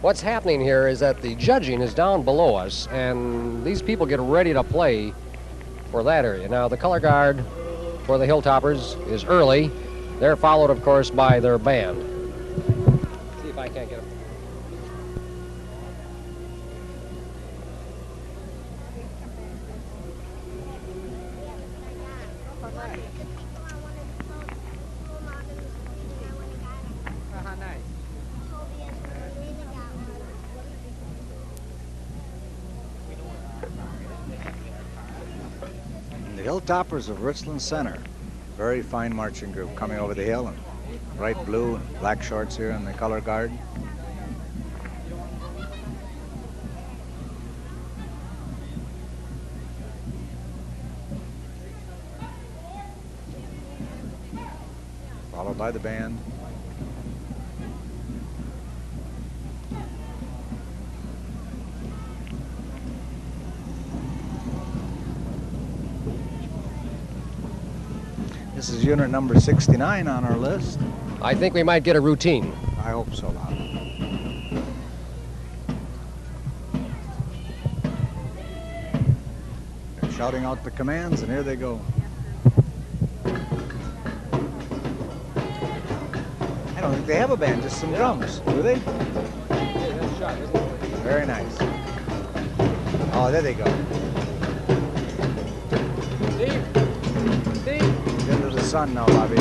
What's happening here is that the judging is down below us, and these people get ready to play for that area. Now, the color guard for the Hilltoppers is early. They're followed, of course, by their band. See if I can't get them. The Hilltoppers of Richland Center. Very fine marching group coming over the hill in bright blue and black shorts here in the color guard. Followed by the band. This is unit number 69 on our list. I think we might get a routine. I hope so, Bob. They're shouting out the commands, and here they go. I don't think they have a band, just some drums, do they? Very nice. Oh, there they go. Into the sun now, Bobby.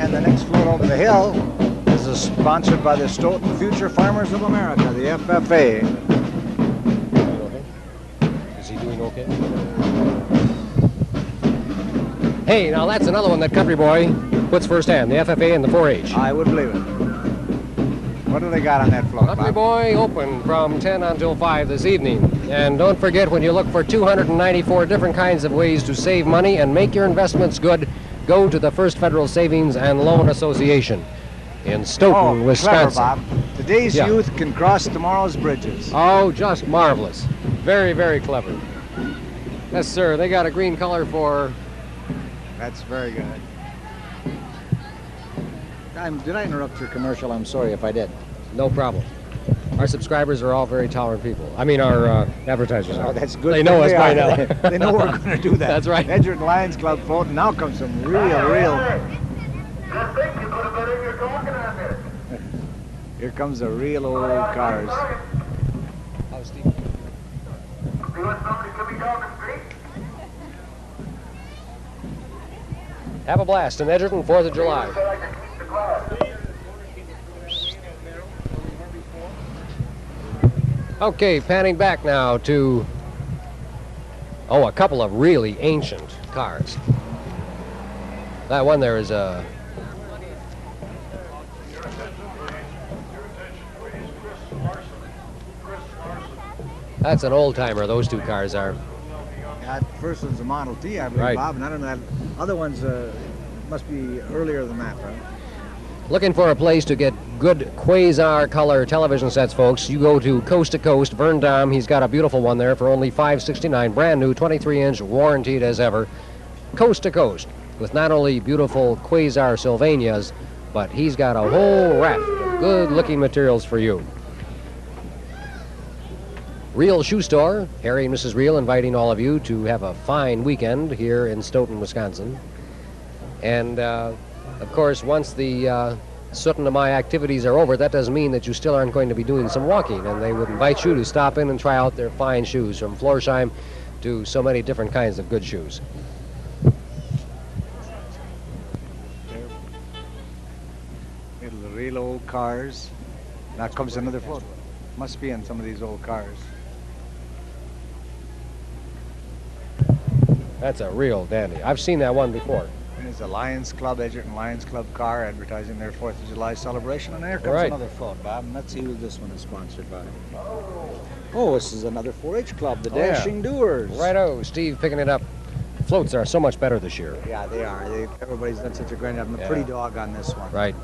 And the next float over the hill is sponsored by the Stoughton Future Farmers of America, the FFA. Okay. Hey, now that's another one that Country Boy puts first hand, the FFA and the 4-H. I would believe it. What do they got on that float, Country Bob? Boy open from 10 until 5 this evening. And don't forget, when you look for 294 different kinds of ways to save money and make your investments good, go to the First Federal Savings and Loan Association in Stoughton, Wisconsin. Clever, Bob. Today's Yeah. youth can cross tomorrow's bridges. Oh, just marvelous. Very, very clever. Yes, sir. They got a green color for... That's very good. Did I interrupt your commercial? I'm sorry if I did. No problem. Our subscribers are all very tolerant people. I mean, our advertisers are. Oh, that's good. They know us by now. They know we're going to do that. That's right. Edgerton Lions Club float, and now comes some real. Here comes the real old cars. Oh, Steve. Have a blast in Edgerton, 4th of July. Okay, panning back now to, a couple of really ancient cars. That one there is a... That's an old-timer, those two cars are. That first one's a Model T, I believe, Right. Bob, and I don't know, that other one's must be earlier than that, right? Looking for a place to get good quasar color television sets, folks, you go to Coast to Coast, Vern Dom. He's got a beautiful one there for only $569, brand new, 23-inch, warranted as ever. Coast to Coast, with not only beautiful quasar Sylvanias, but he's got a whole raft of good-looking materials for you. Real Shoe Store, Harry and Mrs. Real inviting all of you to have a fine weekend here in Stoughton, Wisconsin. And, of course, once the Syttende Mai activities are over, that doesn't mean that you still aren't going to be doing some walking. And they would invite you to stop in and try out their fine shoes, from Florsheim to so many different kinds of good shoes. Little real old cars. Now comes another float. Must be in some of these old cars. That's a real dandy. I've seen that one before. There's a Lions Club, Edgerton Lions Club car advertising their 4th of July celebration. And there comes Right. another float, Bob. And let's see who this one is sponsored by. Oh, this is another 4-H club, the Oh, yeah. Dashing Doers. Righto, Steve picking it up. Floats are so much better this year. Yeah, they are. Everybody's done such a great job. I'm a Yeah. pretty dog on this one. Right.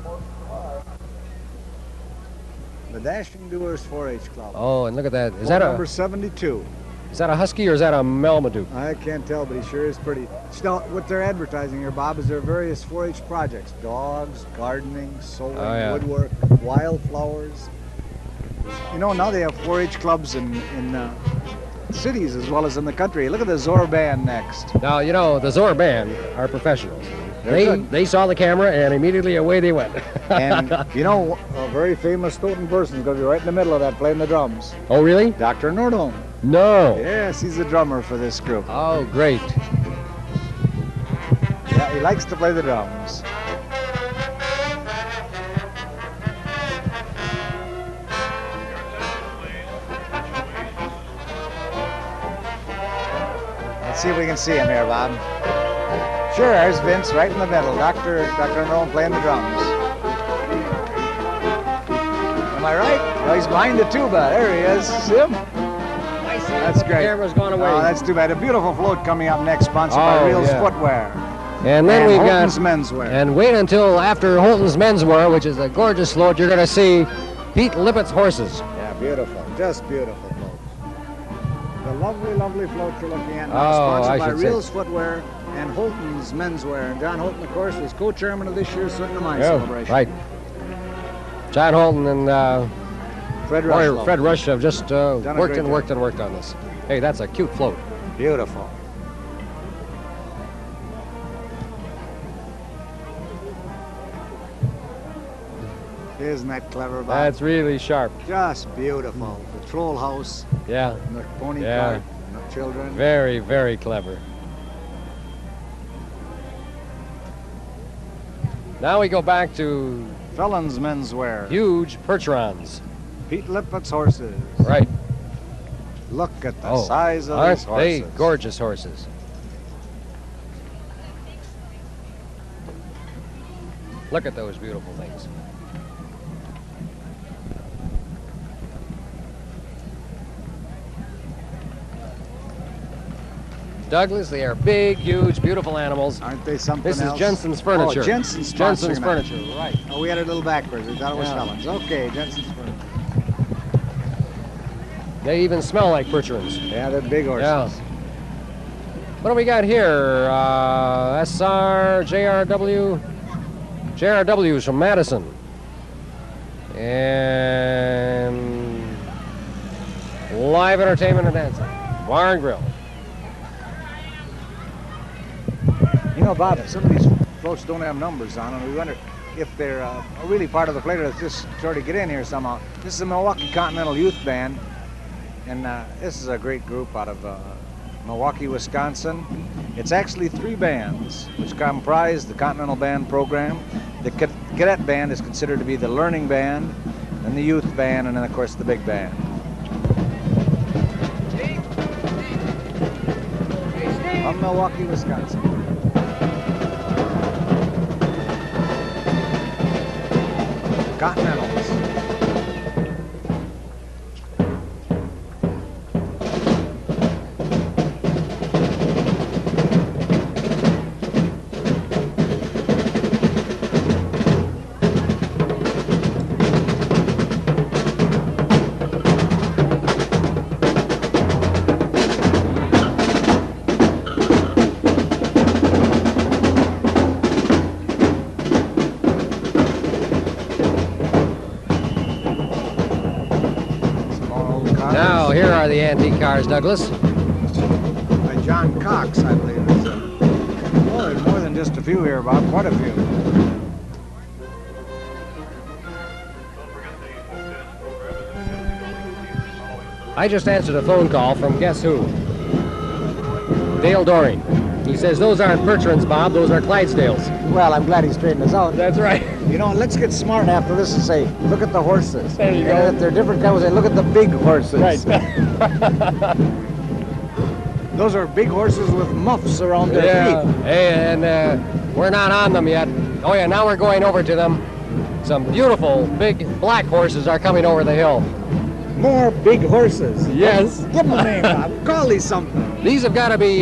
The Dashing Doers 4-H club. Oh, and look at that. Is Float that number a 72? is that a husky or is that a Melmaduke? I can't tell, but he sure is pretty. Still, what they're advertising here, Bob, is their various 4-H projects: dogs, gardening, sewing, Oh, yeah. woodwork, wildflowers. You know, now they have 4-H clubs in cities as well as in the country. Look at the Zor band next. Now, you know, the Zor band are professionals. They're good. They saw the camera and immediately away they went. And you know, a very famous Stoughton person is going to be right in the middle of that playing the drums. Oh, really? Dr. Nordholm. No. Yes, he's the drummer for this group. Oh, great. Yeah, he likes to play the drums. Let's see if we can see him here, Bob. Sure, there's Vince right in the middle. Dr. Nordholm playing the drums. Am I right? No, he's behind the tuba. There he is. See him? That's The great. camera's gone away. Oh, that's too bad. A beautiful float coming up next, sponsored by Oh, Reel's yeah. Footwear. And then we've Holton's got Menswear. and wait until after Holton's Menswear, which is a gorgeous float, you're going to see Pete Lippett's horses. Yeah, beautiful. Just beautiful floats. The lovely, lovely float you're looking at now, Oh, sponsored I by should say. Reel's Footwear and Holton's Menswear. And John Holton, of course, was co-chairman of this year's Syttende Mai celebration. Right. John Holton and Fred Rushlow. Fred Rush have just a worked great and job. worked and worked on this. Hey, that's a cute float. Beautiful. Isn't that clever, Bob? That's really sharp. Just beautiful. The troll house, Yeah, and the pony Yeah. cart, and the children. very, very clever. Now we go back to Felon's Menswear. huge percherons. Pete Lippett's horses. Right. Look at the size of aren't these horses. they gorgeous horses? Look at those beautiful things. Douglas, they are big, huge, beautiful animals. Aren't they something This else? is Jensen's Furniture. Oh, Jensen's Jensen's sponsoring Furniture, that. right. Oh, we had it a little backwards. We thought it was Yeah. Helen's. Okay, Jensen's Furniture. They even smell like Percherons. Yeah, they're big horses. Yeah. What do we got here? SR, JRW. JRW is from Madison. And live entertainment and dancing. Bar and grill. You know, Bob, some of these folks don't have numbers on them. We wonder if they're really part of the play. Let's just sort of get in here somehow. This is the Milwaukee Continental Youth Band, and this is a great group out of Milwaukee, Wisconsin. It's actually 3 bands, which comprise the Continental Band program. The Cadet Band is considered to be the learning band, and the youth band, and then, of course, the big band. From Milwaukee, Wisconsin. Continentals. Now, here are the antique cars, Douglas. By John Cox, I believe. Oh, there's more than just a few here, Bob. Quite a few. I just answered a phone call from guess who? Dale Doring. He says those aren't Percherons, Bob, those are Clydesdales. Well, I'm glad he straightened us out. That's right. You know, let's get smart after this and say, look at the horses. There you and go. if they're different kinds, we'll say, look at the big horses. Right. Those are big horses with muffs around their feet. Hey, and we're not on them yet. Oh yeah, now we're going over to them. Some beautiful big black horses are coming over the hill. More big horses. Yes. Give them a name, Bob. Call these something. These have got to be,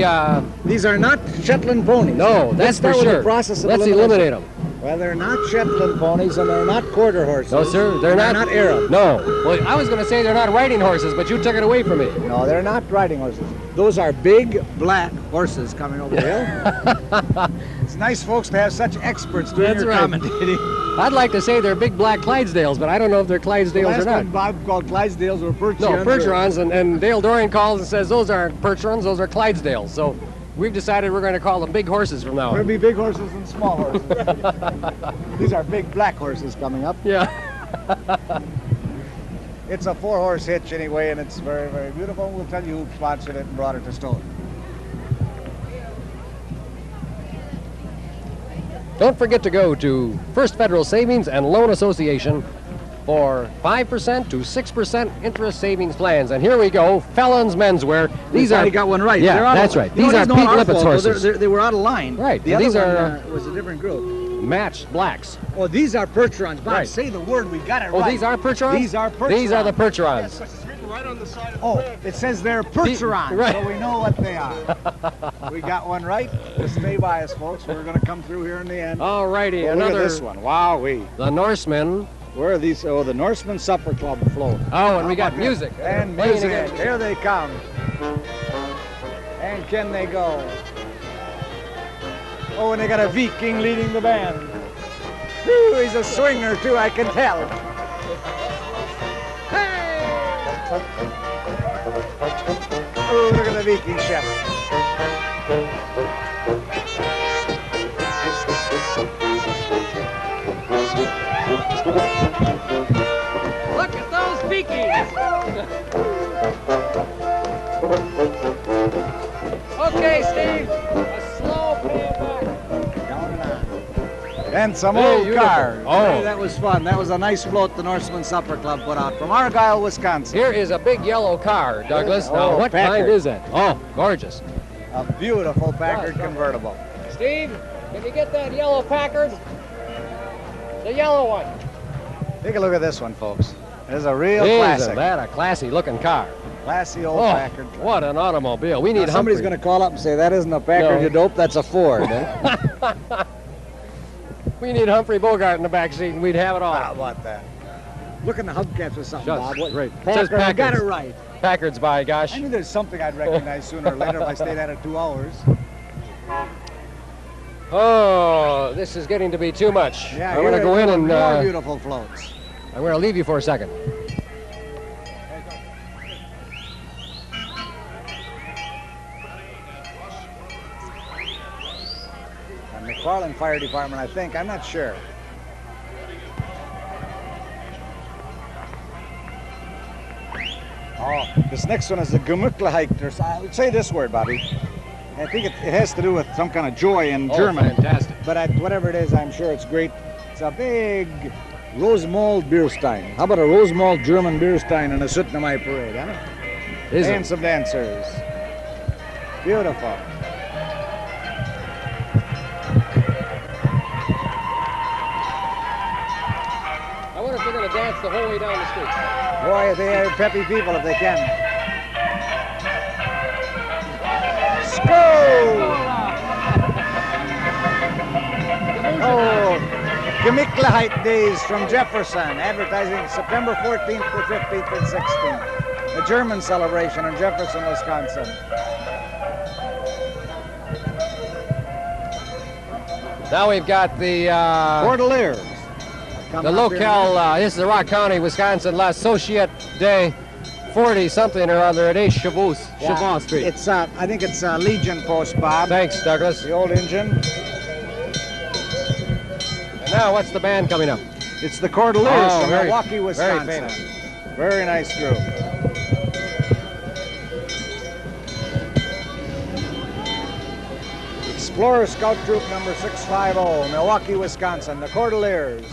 These are not Shetland ponies. no, Let's that's for start with sure. the process of Let's eliminate them. Well, they're not Shetland ponies, and they're not quarter horses. No, sir, they're not Arab. No. Well, I was going to say they're not riding horses, but you took it away from me. No, they're not riding horses. Those are big black horses coming over the hill. It's nice, folks, to have such experts doing That's your right. commentating. I'd like to say they're big black Clydesdales, but I don't know if they're Clydesdales Last or not. one Bob called Clydesdales or Percherons. No, Percherons, and Dale Doring calls and says those aren't Percherons, those are Clydesdales. So we've decided we're going to call them big horses from now There'll on. be big horses and small horses. These are big black horses coming up. Yeah. It's a 4-horse hitch anyway, and it's very, very beautiful. We'll tell you who sponsored it and brought it to Stoughton. Don't forget to go to First Federal Savings and Loan Association for 5% to 6% interest savings plans. And here we go, Felons Menswear. These are. You got one right. Yeah, They're out of- that's right. You know, These are it's not Pete our Lippett's fault, though. horses. They were out of line. Right, The these other are- one was a different group. Matched blacks. Oh, these are Percherons. Bob, Right. say the word. We got it Oh, right. these are Percherons? These are Percherons. These are the Percherons. Oh, it says they're Percherons, Right. so we know what they are. We got one right. Just stay by us, folks. We're going to come through here in the end. All righty, Oh, look another. at this one. Wowee. The Norsemen. Where are these? Oh, the Norseman Supper Club float. Oh, and we got music. And Playing music. again. Here they come. And can they go? Oh, and they got a Viking leading the band. Whew, he's a swinger too, I can tell. Hey! Oh, look at the Viking chef. Look at those Vikings! Okay, Steve. A slow payback. Down and on. And some Hey, old beautiful. cars. Oh. Hey, that was fun. That was a nice float the Norseman Supper Club put out from Argyle, Wisconsin. Here is a big yellow car, Douglas. Oh, Now, what Packard. kind is it? Oh, gorgeous. A beautiful Packard convertible. Steve, can you get that yellow Packard? The yellow one. Take a look at this one, folks. It is a real Isn't classic. that a classy-looking car? Classy old Oh, Packard. what an automobile. We need Somebody's Humphrey. going to call up and say, that isn't a Packard, No. you dope, that's a Ford. We need Humphrey Bogart in the back seat, and we'd have it all. How about that? Look in the hubcaps or something, Just Bob. What, great. It says Packard, I got it Packards. right. Packards by, gosh. I knew there's something I'd recognize sooner or later if I stayed at it 2 hours. Oh, this is getting to be too much. Yeah, I'm going to go in and more beautiful floats. I'm going to leave you for a second. McFarland Fire Department, I think. I'm not sure. Oh, this next one is the Gemütlichkeit. I would say this word, Bobby. I think it has to do with some kind of joy in German. Fantastic. But whatever it is, I'm sure it's great. It's a big Rosemalt Bierstein. How about a Rosemalt German Bierstein in a Syttende Mai parade, huh? Is And it? some dancers. Beautiful. I wonder if they're going to dance the whole way down the street. Boy, they are peppy people if they can. Skol! Oh, Gemütlichkeit Days from Jefferson, advertising September 14th to 15th and 16th. A German celebration in Jefferson, Wisconsin. Now we've got the Cordeliers. locale, this is the Rock County, Wisconsin, La Societe de 40-something or other at 8 Chavon Street. It's, I think it's Legion Post, Bob. Thanks, Douglas. The old engine. And now what's the band coming up? It's the Cordeliers Oh, from very- Milwaukee, very Wisconsin. famous. Very nice group. Explorer Scout Troop number 650, Milwaukee, Wisconsin, the Cordeliers.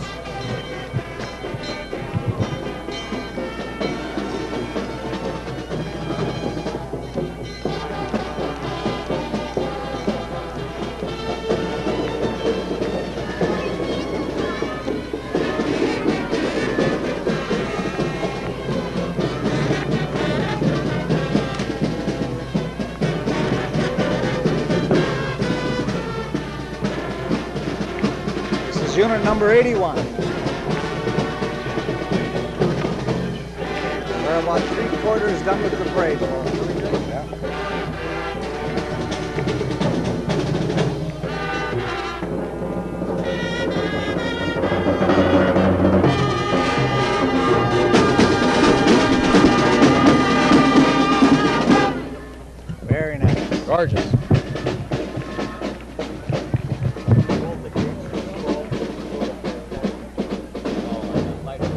This is unit number 81. We're about 3/4 done with the parade. Yeah. Very nice. Gorgeous.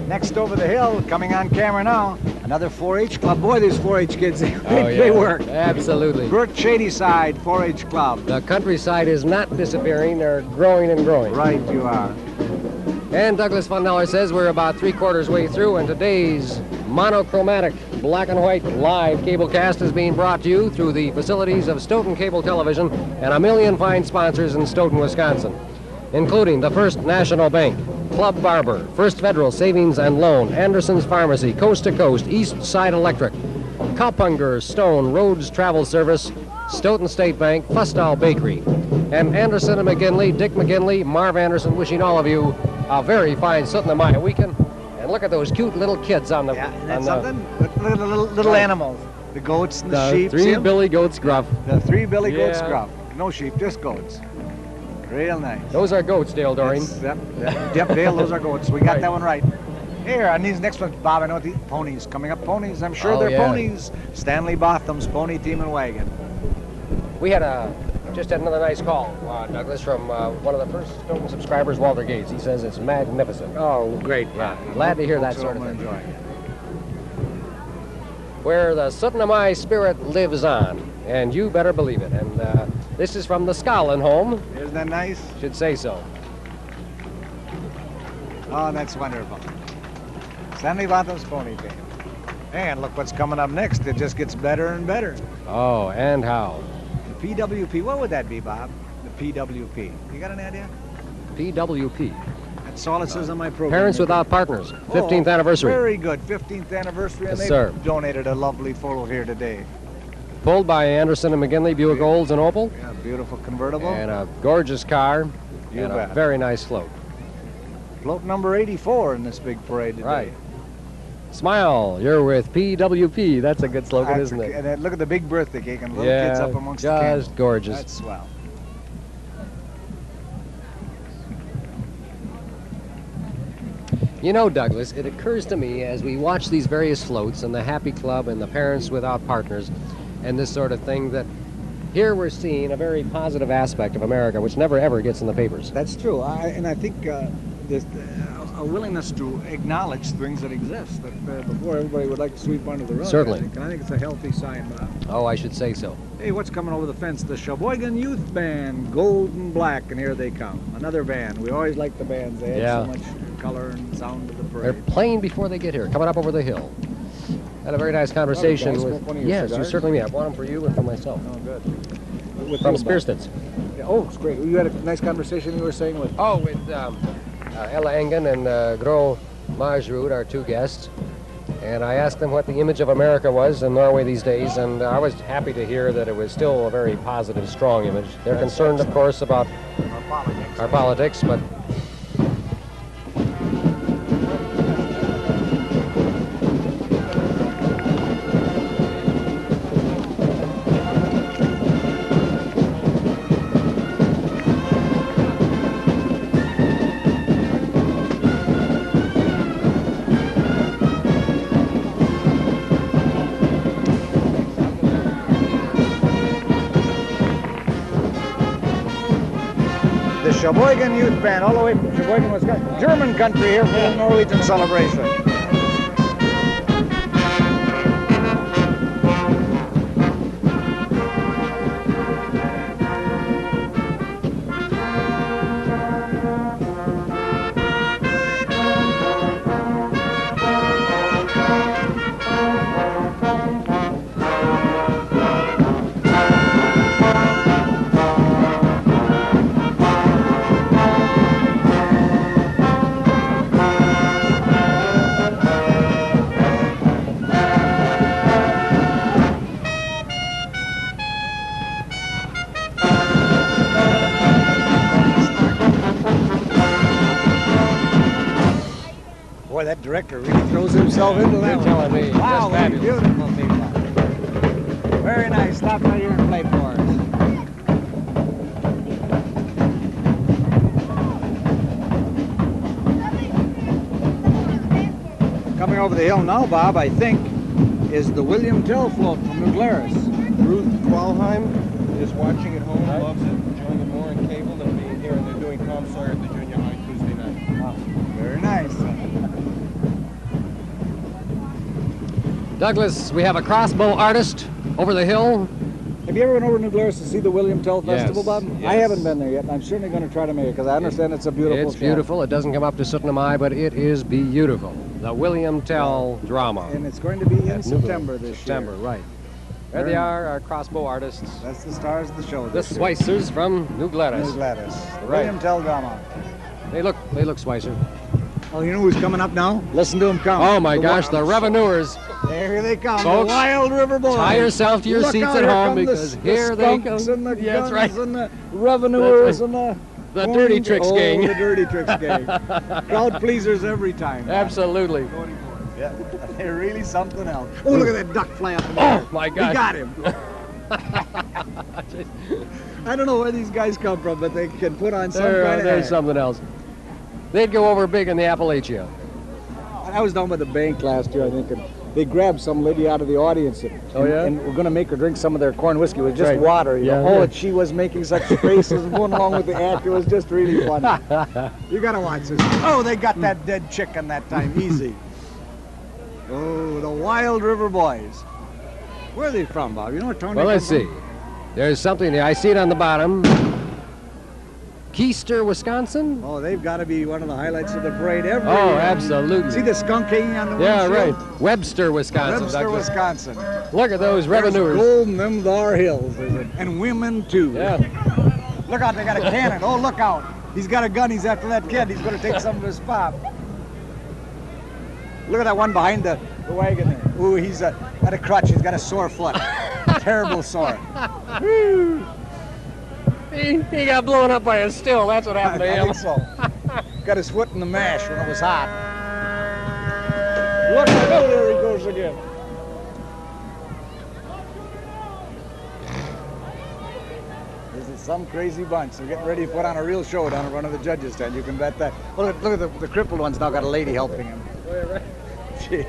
Next over the hill, coming on camera now, another 4-H club. Boy, these 4-H kids, they Oh, work. Absolutely. Burt Shadyside 4-H club. The countryside is not disappearing, they're growing and growing. Right, you are. And Douglas Funneller says we're about 3/4 way through, and today's monochromatic black and white live cablecast is being brought to you through the facilities of Stoughton Cable Television and a million fine sponsors in Stoughton, Wisconsin, including the First National Bank, Club Barber, First Federal Savings and Loan, Anderson's Pharmacy, Coast to Coast, East Side Electric, Kaupunger Stone Roads Travel Service, Stoughton State Bank, Fustall Bakery, and Anderson and McGinley, Dick McGinley, Marv Anderson, wishing all of you a very fine Syttende Mai weekend. And look at those cute little kids on the Yeah, isn't that on something? Look at the little animals. The goats and the sheep. see three 'em? billy goats gruff. The 3 billy goats Yeah. gruff. No sheep, just goats. Real nice. Those are goats, Dale Doreen. Yep, Dale, those are goats. We got Right. that one right. Here, on these next ones, Bob, I know the ponies. Coming up, ponies. I'm sure Oh, they're yeah. ponies. Stanley Botham's Pony Team and Wagon. We had just had another nice call, Douglas, from one of the first Stoughton subscribers, Walter Gates. He says it's magnificent. Oh, great. Yeah, glad to hear that Folks sort will of thing. enjoy it. Where the Syttende Mai spirit lives on, and you better believe it. And this is from the Scotland home, Isn't that nice? should say so. Oh, that's wonderful. Stanley Bottom's ponytail. And look what's coming up next. It just gets better and better. Oh, and how? The PWP. What would that be, Bob? The PWP. You got any idea? PWP. That's all it says on my program. Parents Without Partners, 15th anniversary. Very good. 15th anniversary. And Yes, they sir. donated a lovely photo here today. Pulled by Anderson and McGinley, Buick Olds and Opal. Yeah, beautiful convertible. And a gorgeous car. You and a bet. very nice float. Float number 84 in this big parade today. Right. Smile, you're with PWP. That's a good slogan, isn't it? And then look at the big birthday cake and little Yeah, kids up amongst the candles. just gorgeous. That's swell. You know, Douglas, it occurs to me as we watch these various floats and the Happy Club and the Parents Without Partners and this sort of thing that here we're seeing a very positive aspect of America, which never ever gets in the papers. That's true. And I think there's a willingness to acknowledge things that exist that before everybody would like to sweep under the rug. Certainly. I think it's a healthy sign, Bob. Oh, I should say so. Hey, what's coming over the fence? The Sheboygan Youth Band, Gold and Black, and here they come. Another band. We always like the bands. They add so much color and sound to the They're parade. playing before they get here, coming up over the hill. Had a very nice conversation guys, with. smoke one of your Yes, you cigars? certainly may. I bought them for you and for myself. Oh, good. With From who, Bob? Spearstead's. Yeah, oh, it's great. You had a nice conversation you were saying with... Oh, with Ella Engen and Gro Majrud, our two guests. And I asked them what the image of America was in Norway these days, and I was happy to hear that it was still a very positive, strong image. They're concerned, of course, about our politics, but The Sheboygan Youth Band, all the way from Sheboygan, Wisconsin. German country here for the Norwegian celebration. Boy, that director really throws himself into that You're one. telling me, Wow, just fabulous. beautiful people. Very nice. Stop by here and play for us. Coming over the hill now, Bob, I think, is the William Tell float from New Glarus. Ruth Qualheim is watching at home, loves it, enjoying it more on cable than being here, and they're doing Tom Sawyer at the junior high Tuesday night. Wow, very nice. Douglas, we have a crossbow artist over the hill. Have you ever been over to New Glarus to see the William Tell Festival, Yes, Bob? yes. I haven't been there yet, and I'm certainly going to try to make it because I understand it's a beautiful It's show. beautiful. It doesn't come up to Syttende Mai, but it is beautiful. The William Tell drama. And it's going to be in At New September Glarus. this September, year. right. There they are, our crossbow artists. That's the stars of the show. The this year. Swicers from New New Glarus. Gladys. The Right. William Tell drama. They look Swicer. Oh, you know who's coming up now? Listen to them come. Oh my gosh, the revenuers. There they come, Folks, the Wild River Boys. tie yourself to your Look seats out, at here home come because the here they skunks come. And the Yeah, that's guns right. and the revenuers That's and The Dirty Tricks oh, gang. the Dirty Tricks gang. Crowd pleasers every time. Absolutely. Yeah, they're really something else. Oh, look at that duck fly up in the Oh air. my We gosh. got him. I don't know where these guys come from, but they can put on some kind of There's act. something else. They'd go over big in the Appalachia. I was down by the bank last year, I think, and they grabbed some lady out of the audience. And, Oh, yeah? and we're going to make her drink some of their corn whiskey with just Right. water. You know? Yeah, Oh, yeah. and she was making such faces and going along with the act. It was just really funny. You got to watch this. Oh, they got that dead chicken that time. Easy. Oh, the Wild River Boys. Where are they from, Bob? You know what town Well, they let's come see. There's something there. I see it on the bottom. Keister, Wisconsin? Oh, they've got to be one of the highlights of the parade every Oh, year. absolutely. See the skunk hanging on the Yeah, windshield? right. Webster, Wisconsin. Webster, Douglas. Wisconsin. Look at those There's revenuers. gold in them thar hills, is it? And women, too. Yeah. Look out, they got a cannon. Oh, look out. He's got a gun. He's after that kid. He's going to take some of his pop. Look at that one behind the wagon there. Ooh, he's got a crutch. He's got a sore foot. Terrible sore. He got blown up by a still. That's what happened to I him. think so. Got his foot in the mash when it was hot. Look, oh, there he goes again. This is some crazy bunch. They're getting ready to put on a real show down in front of the judges' tent. You can bet that. Look at the crippled one's now got a lady helping him. Gee.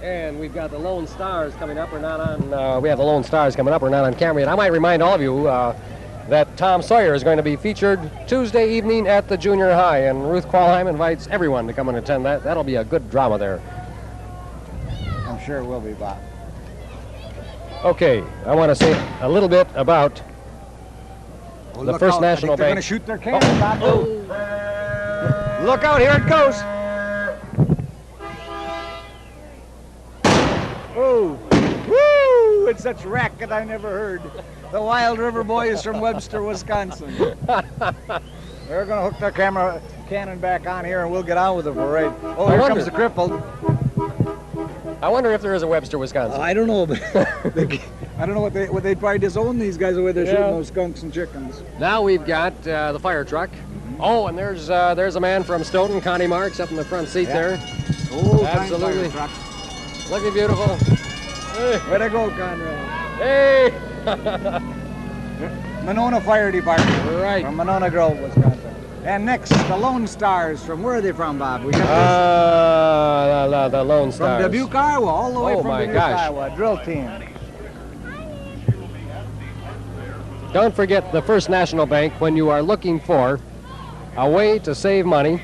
And we've got the Lone Stars coming up. We're not on. We have the Lone Stars coming up. We're not on camera yet. I might remind all of you that Tom Sawyer is going to be featured Tuesday evening at the junior high, and Ruth Qualheim invites everyone to come and attend that. That'll be a good drama there. I'm sure it will be, Bob. Okay, I want to say a little bit about Oh, the look First out. National I think they're Bank. going to shoot their cannon, Bob. Oh. Look out, here it goes. Oh, woo! It's such racket I never heard. The Wild River Boys from Webster, Wisconsin. They're going to hook their cannon back on here, and we'll get on with the parade. Oh, here comes the crippled. I wonder if there is a Webster, Wisconsin. I don't know. I don't know what they probably disown these guys the way they're Yeah. shooting those skunks and chickens. Now we've got the fire truck. Oh, and there's a man from Stoughton, Connie Marks, up in the front seat there. Oh, Absolutely. Truck. Looking beautiful. Hey. Way to go, Conrad. Hey. Monona Fire Department. Right. From Monona Grove, Wisconsin. And next, the Lone Stars. From where are they from, Bob? We got The Lone this from Stars. Dubuque, Iowa, all the way Oh, from my Dubuque, gosh. Iowa. Drill team. Don't forget the First National Bank when you are looking for a way to save money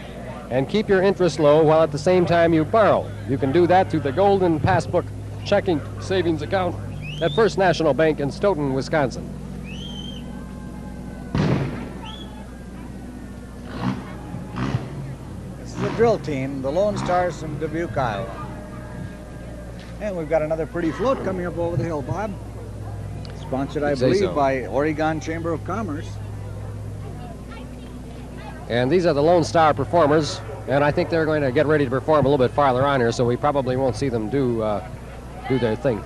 and keep your interest low while at the same time you borrow. You can do that through the Golden Passbook checking savings account at First National Bank in Stoughton, Wisconsin. This is a drill team, the Lone Stars from Dubuque, Iowa. And we've got another pretty float coming up over the hill, Bob. Sponsored, I You'd say believe, so. by Oregon Chamber of Commerce. And these are the Lone Star performers, and I think they're going to get ready to perform a little bit farther on here, so we probably won't see them do their thing.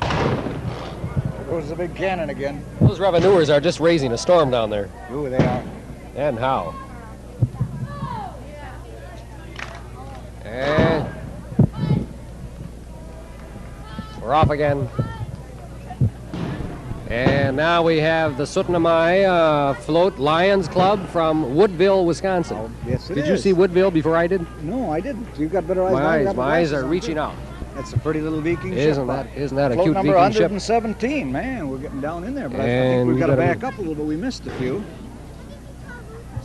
There goes the big cannon again. Those revenuers are just raising a storm down there. Ooh, they are. And how? And we're off again. And now we have the Syttende Mai Float Lions Club from Woodville, Wisconsin. Oh, yes, it Did you is. see Woodville before I did? No, I didn't. You've got better eyes than I got. My eyes are reaching out. That's a pretty little Viking ship. Isn't that a Float cute number Viking ship? 117. Man, we're getting down in there, but I And think we've we got to gotta- back up a little bit. We missed a few.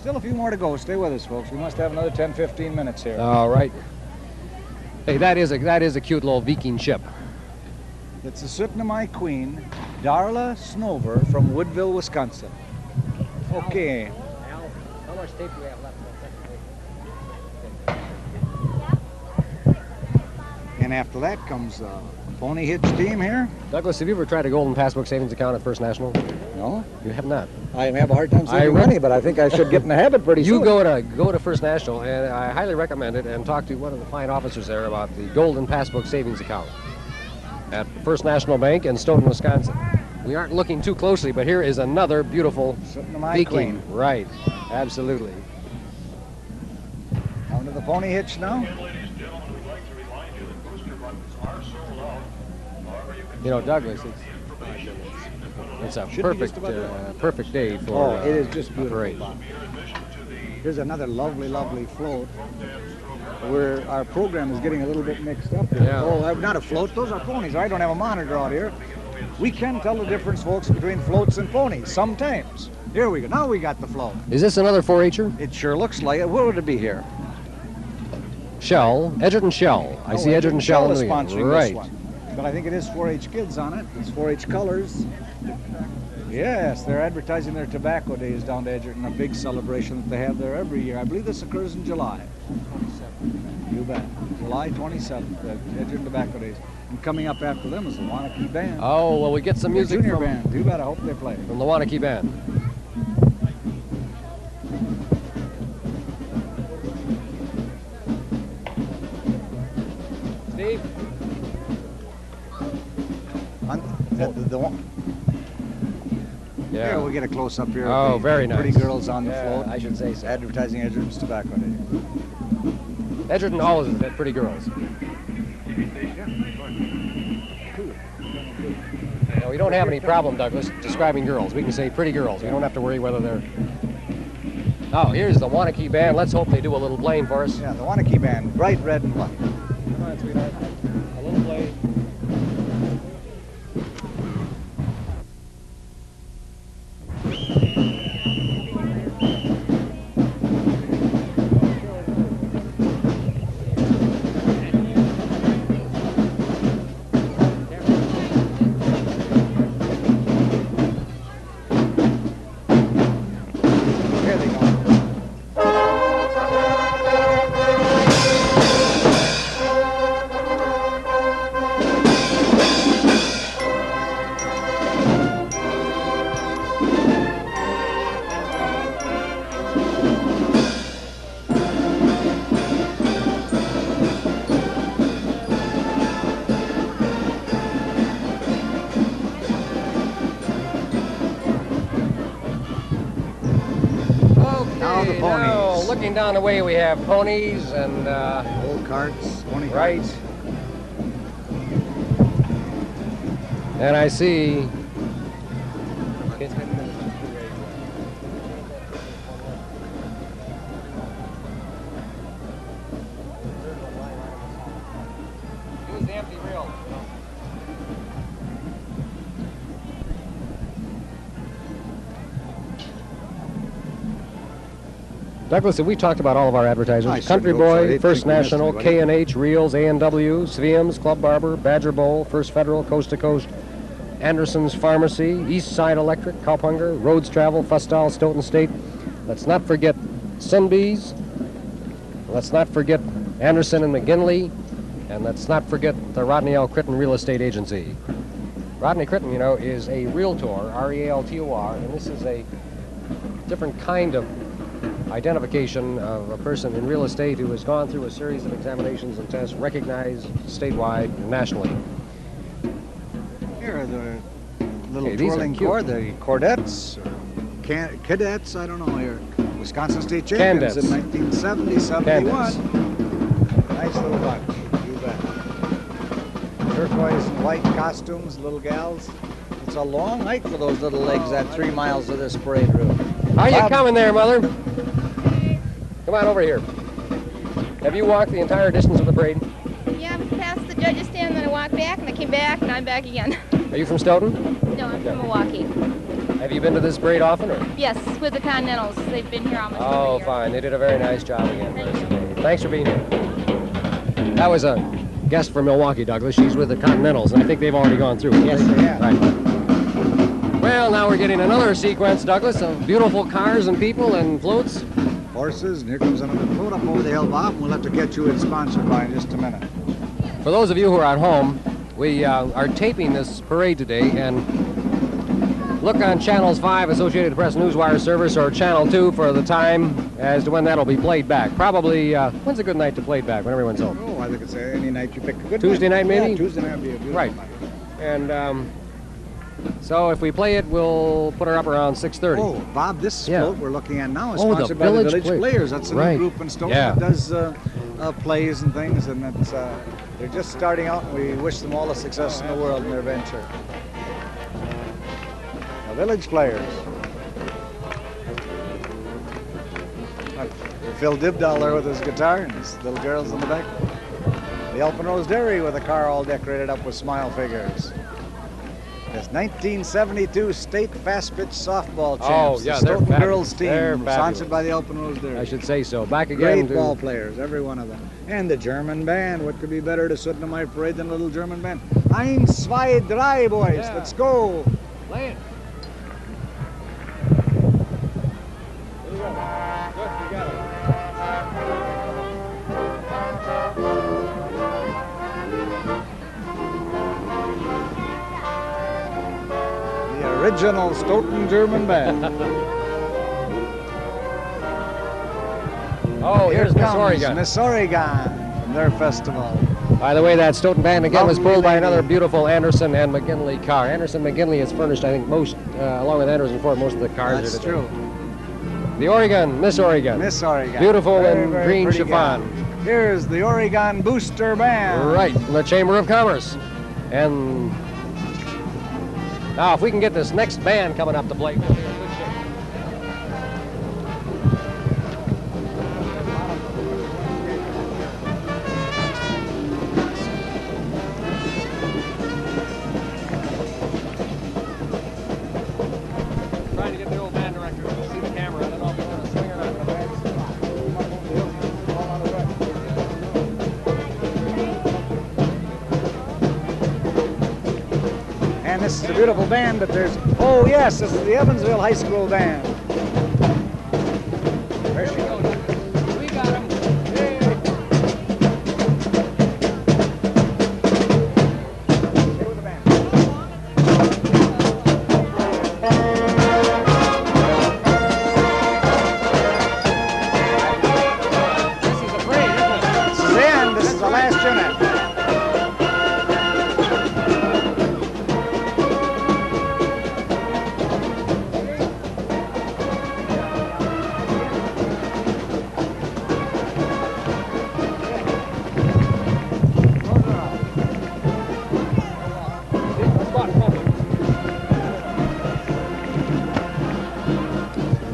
Still a few more to go. Stay with us, folks. We must have another 10, 15 minutes here. All right. Hey, that is a cute little Viking ship. It's the Syttende Mai Queen, Darla Snover from Woodville, Wisconsin. Okay. Al, how much tape do we have left? And after that comes the pony hitch team here. Douglas, have you ever tried a Golden Passbook savings account at First National? No, You have not. I have a hard time saving re- money, but I think I should get in the habit pretty You soon. go to First National, and I highly recommend it, and talk to one of the fine officers there about the Golden Passbook savings account at First National Bank in Stoughton, Wisconsin. We aren't looking too closely, but here is another beautiful Syttende Mai Viking. Queen. Right, absolutely. Down to the pony hitch now. You know, Douglas, it's a Should be just perfect about perfect day for Oh, it is just a beautiful, parade. Bob. Here's another lovely, lovely float. Where our program is getting a little bit mixed up here. Yeah. Oh, not a float. Those are ponies. I don't have a monitor out here. We can tell the difference, folks, between floats and ponies sometimes. Here we go. Now we got the float. Is this another 4-H'er? It sure looks like it. What would it be here? Shell, Edgerton Shell. I see Edgerton Shell is in the sponsoring right. this one. But I think it is 4-H Kids on it. It's 4-H Colors. Yes, they're advertising their tobacco days down to Edgerton, a big celebration that they have there every year. I believe this occurs in July. You bet. July 27th, the Edgerton Tobacco Days. And coming up after them is the Wanakee Band. Oh, well, we get some The music junior from, band. You bet. I hope they play. from the Wanakee Band. Steve? The one. Yeah. Here, we'll get a close-up here. of Oh, the very nice. Pretty girls on the Yeah, float. I should say so. Advertising Edgerton's Tobacco Day. Edgerton always has had pretty girls. Now, we don't have any problem, Douglas, describing girls. We can say pretty girls. We don't have to worry whether they're... Oh, here's the Wanakee Band. Let's hope they do a little playing for us. Yeah, the Wanakee Band. Bright red and white. Come on, sweetheart. A little play. Here they go. Now the ponies. Looking down the way, we have ponies and Old carts, pony right. carts. And I see. Use the empty reel. Douglas, we talked about all of our advertisers. I sure Country do. Sorry, Boy, I First think we missed National, anybody. K&H, Reels, A&W, Sviam's, Club Barber, Badger Bowl, First Federal, Coast to Coast, Anderson's Pharmacy, East Side Electric, Cowpunger, Rhodes Travel, Fustal, Stoughton State. Let's not forget Sunbees. Let's not forget Anderson and McGinley. And let's not forget the Rodney L. Critton Real Estate Agency. Rodney Critton, you know, is a realtor, R-E-A-L-T-O-R, and this is a different kind of identification of a person in real estate who has gone through a series of examinations and tests recognized statewide and nationally. Here are the little Hey, these are twirling cute. cord, the Cordettes, or cadets, I don't know, here. Wisconsin State champions in Candettes. 1970, 71. Nice little bunch, you bet. Turquoise and white costumes, little gals. It's a long hike for those little legs, that 3 miles of this parade route. How you Bob? coming there, Mother? Come on over here. Have you walked the entire distance of the parade? Yeah, I was past the judges stand, then I walked back, and I came back, and I'm back again. Are you from Stoughton? No, I'm from Milwaukee. Have you been to this parade often? Or? Yes, with the Continentals. They've been here almost every Oh, year. fine. They did a very nice job again. Thank you. today. Thanks for being here. That was a guest from Milwaukee, Douglas. She's with the Continentals, and I think they've already gone through it. Yes, they have. Right. Well, now we're getting another sequence, Douglas, of beautiful cars and people and floats. Horses, and here comes another float up over the hill, Bob, and we'll have to get you it sponsored by in just a minute. For those of you who are at home, we are taping this parade today, and look on Channels 5 Associated Press Newswire service or Channel 2 for the time as to when that'll be played back. Probably, when's a good night to play it back? When everyone's home. Oh, I think it's any night you pick a good Tuesday night, maybe? Yeah, Tuesday night would be a beautiful Right. night. And so if we play it, we'll put her up around 6:30. Oh, Bob, this Yeah. float we're looking at now is Oh, the sponsored by the Village Village Players. Players. That's a Right. new group in Stoughton Yeah. that does plays and things, and it's, they're just starting out, and we wish them all the success in the world in their venture. The Village Players. Phil Dibdahl there with his guitar, and his little girls in the back. The Alpenrose Dairy with a car all decorated up with smile figures. This 1972 state fast pitch softball champs. Oh, yeah, the they're Stoughton fabulous. girls team, They're fabulous. sponsored by the Open Rose Dairy. I should say so. Back again Great to ball players, every one of them. And the German band. What could be better to Syttende Mai parade than a little German band? 1, 2, 3, boys. Yeah. Let's go. Play it. There you go. Good, you got it. The original Stoughton German band. Oh, here's Miss comes Oregon. Miss Oregon from their festival. By the way, that Stoughton band again was Lovely pulled by lady. another beautiful Anderson and McGinley car. Anderson McGinley has furnished, I think, most, along with Anderson Ford, most of the cars. That's here today. true. The Oregon, Miss Oregon. Miss Oregon. Beautiful Very, in very green pretty chiffon. gal. Here's the Oregon Booster Band. Right, from the Chamber of Commerce. And now, if we can get this next band coming up to play, we'll be in good shape. Trying to get the old band director to see the camera. I don't know if he's going to swing or not. And this is a beautiful band, but there's, oh yes, this is the Evansville High School Band. There she goes. We got him. Stay with the band. This is a parade, isn't it? This is the end. This is the last unit.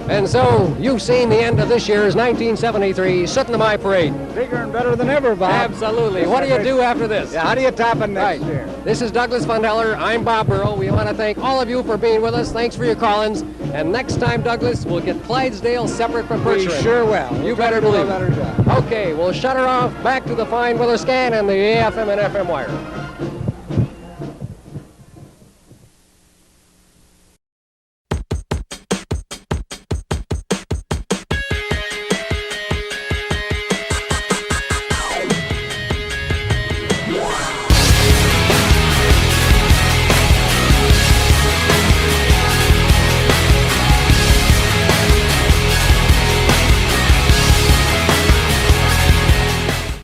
And so you've seen the end of this year's 1973 Syttende Mai Parade. Bigger and better than ever, Bob. Absolutely. What do you do after this? Yeah, how do you top it next Right. year? This is Douglas Fundeller. I'm Bob Burrow. We want to thank all of you for being with us. Thanks for your call-ins. And next time, Douglas, we'll get Clydesdale separate from We Percheron. sure will. You We'll try better to do a believe it. better job. Okay, we'll shut her off. Back to the fine weather scan and the AFM and FM wire.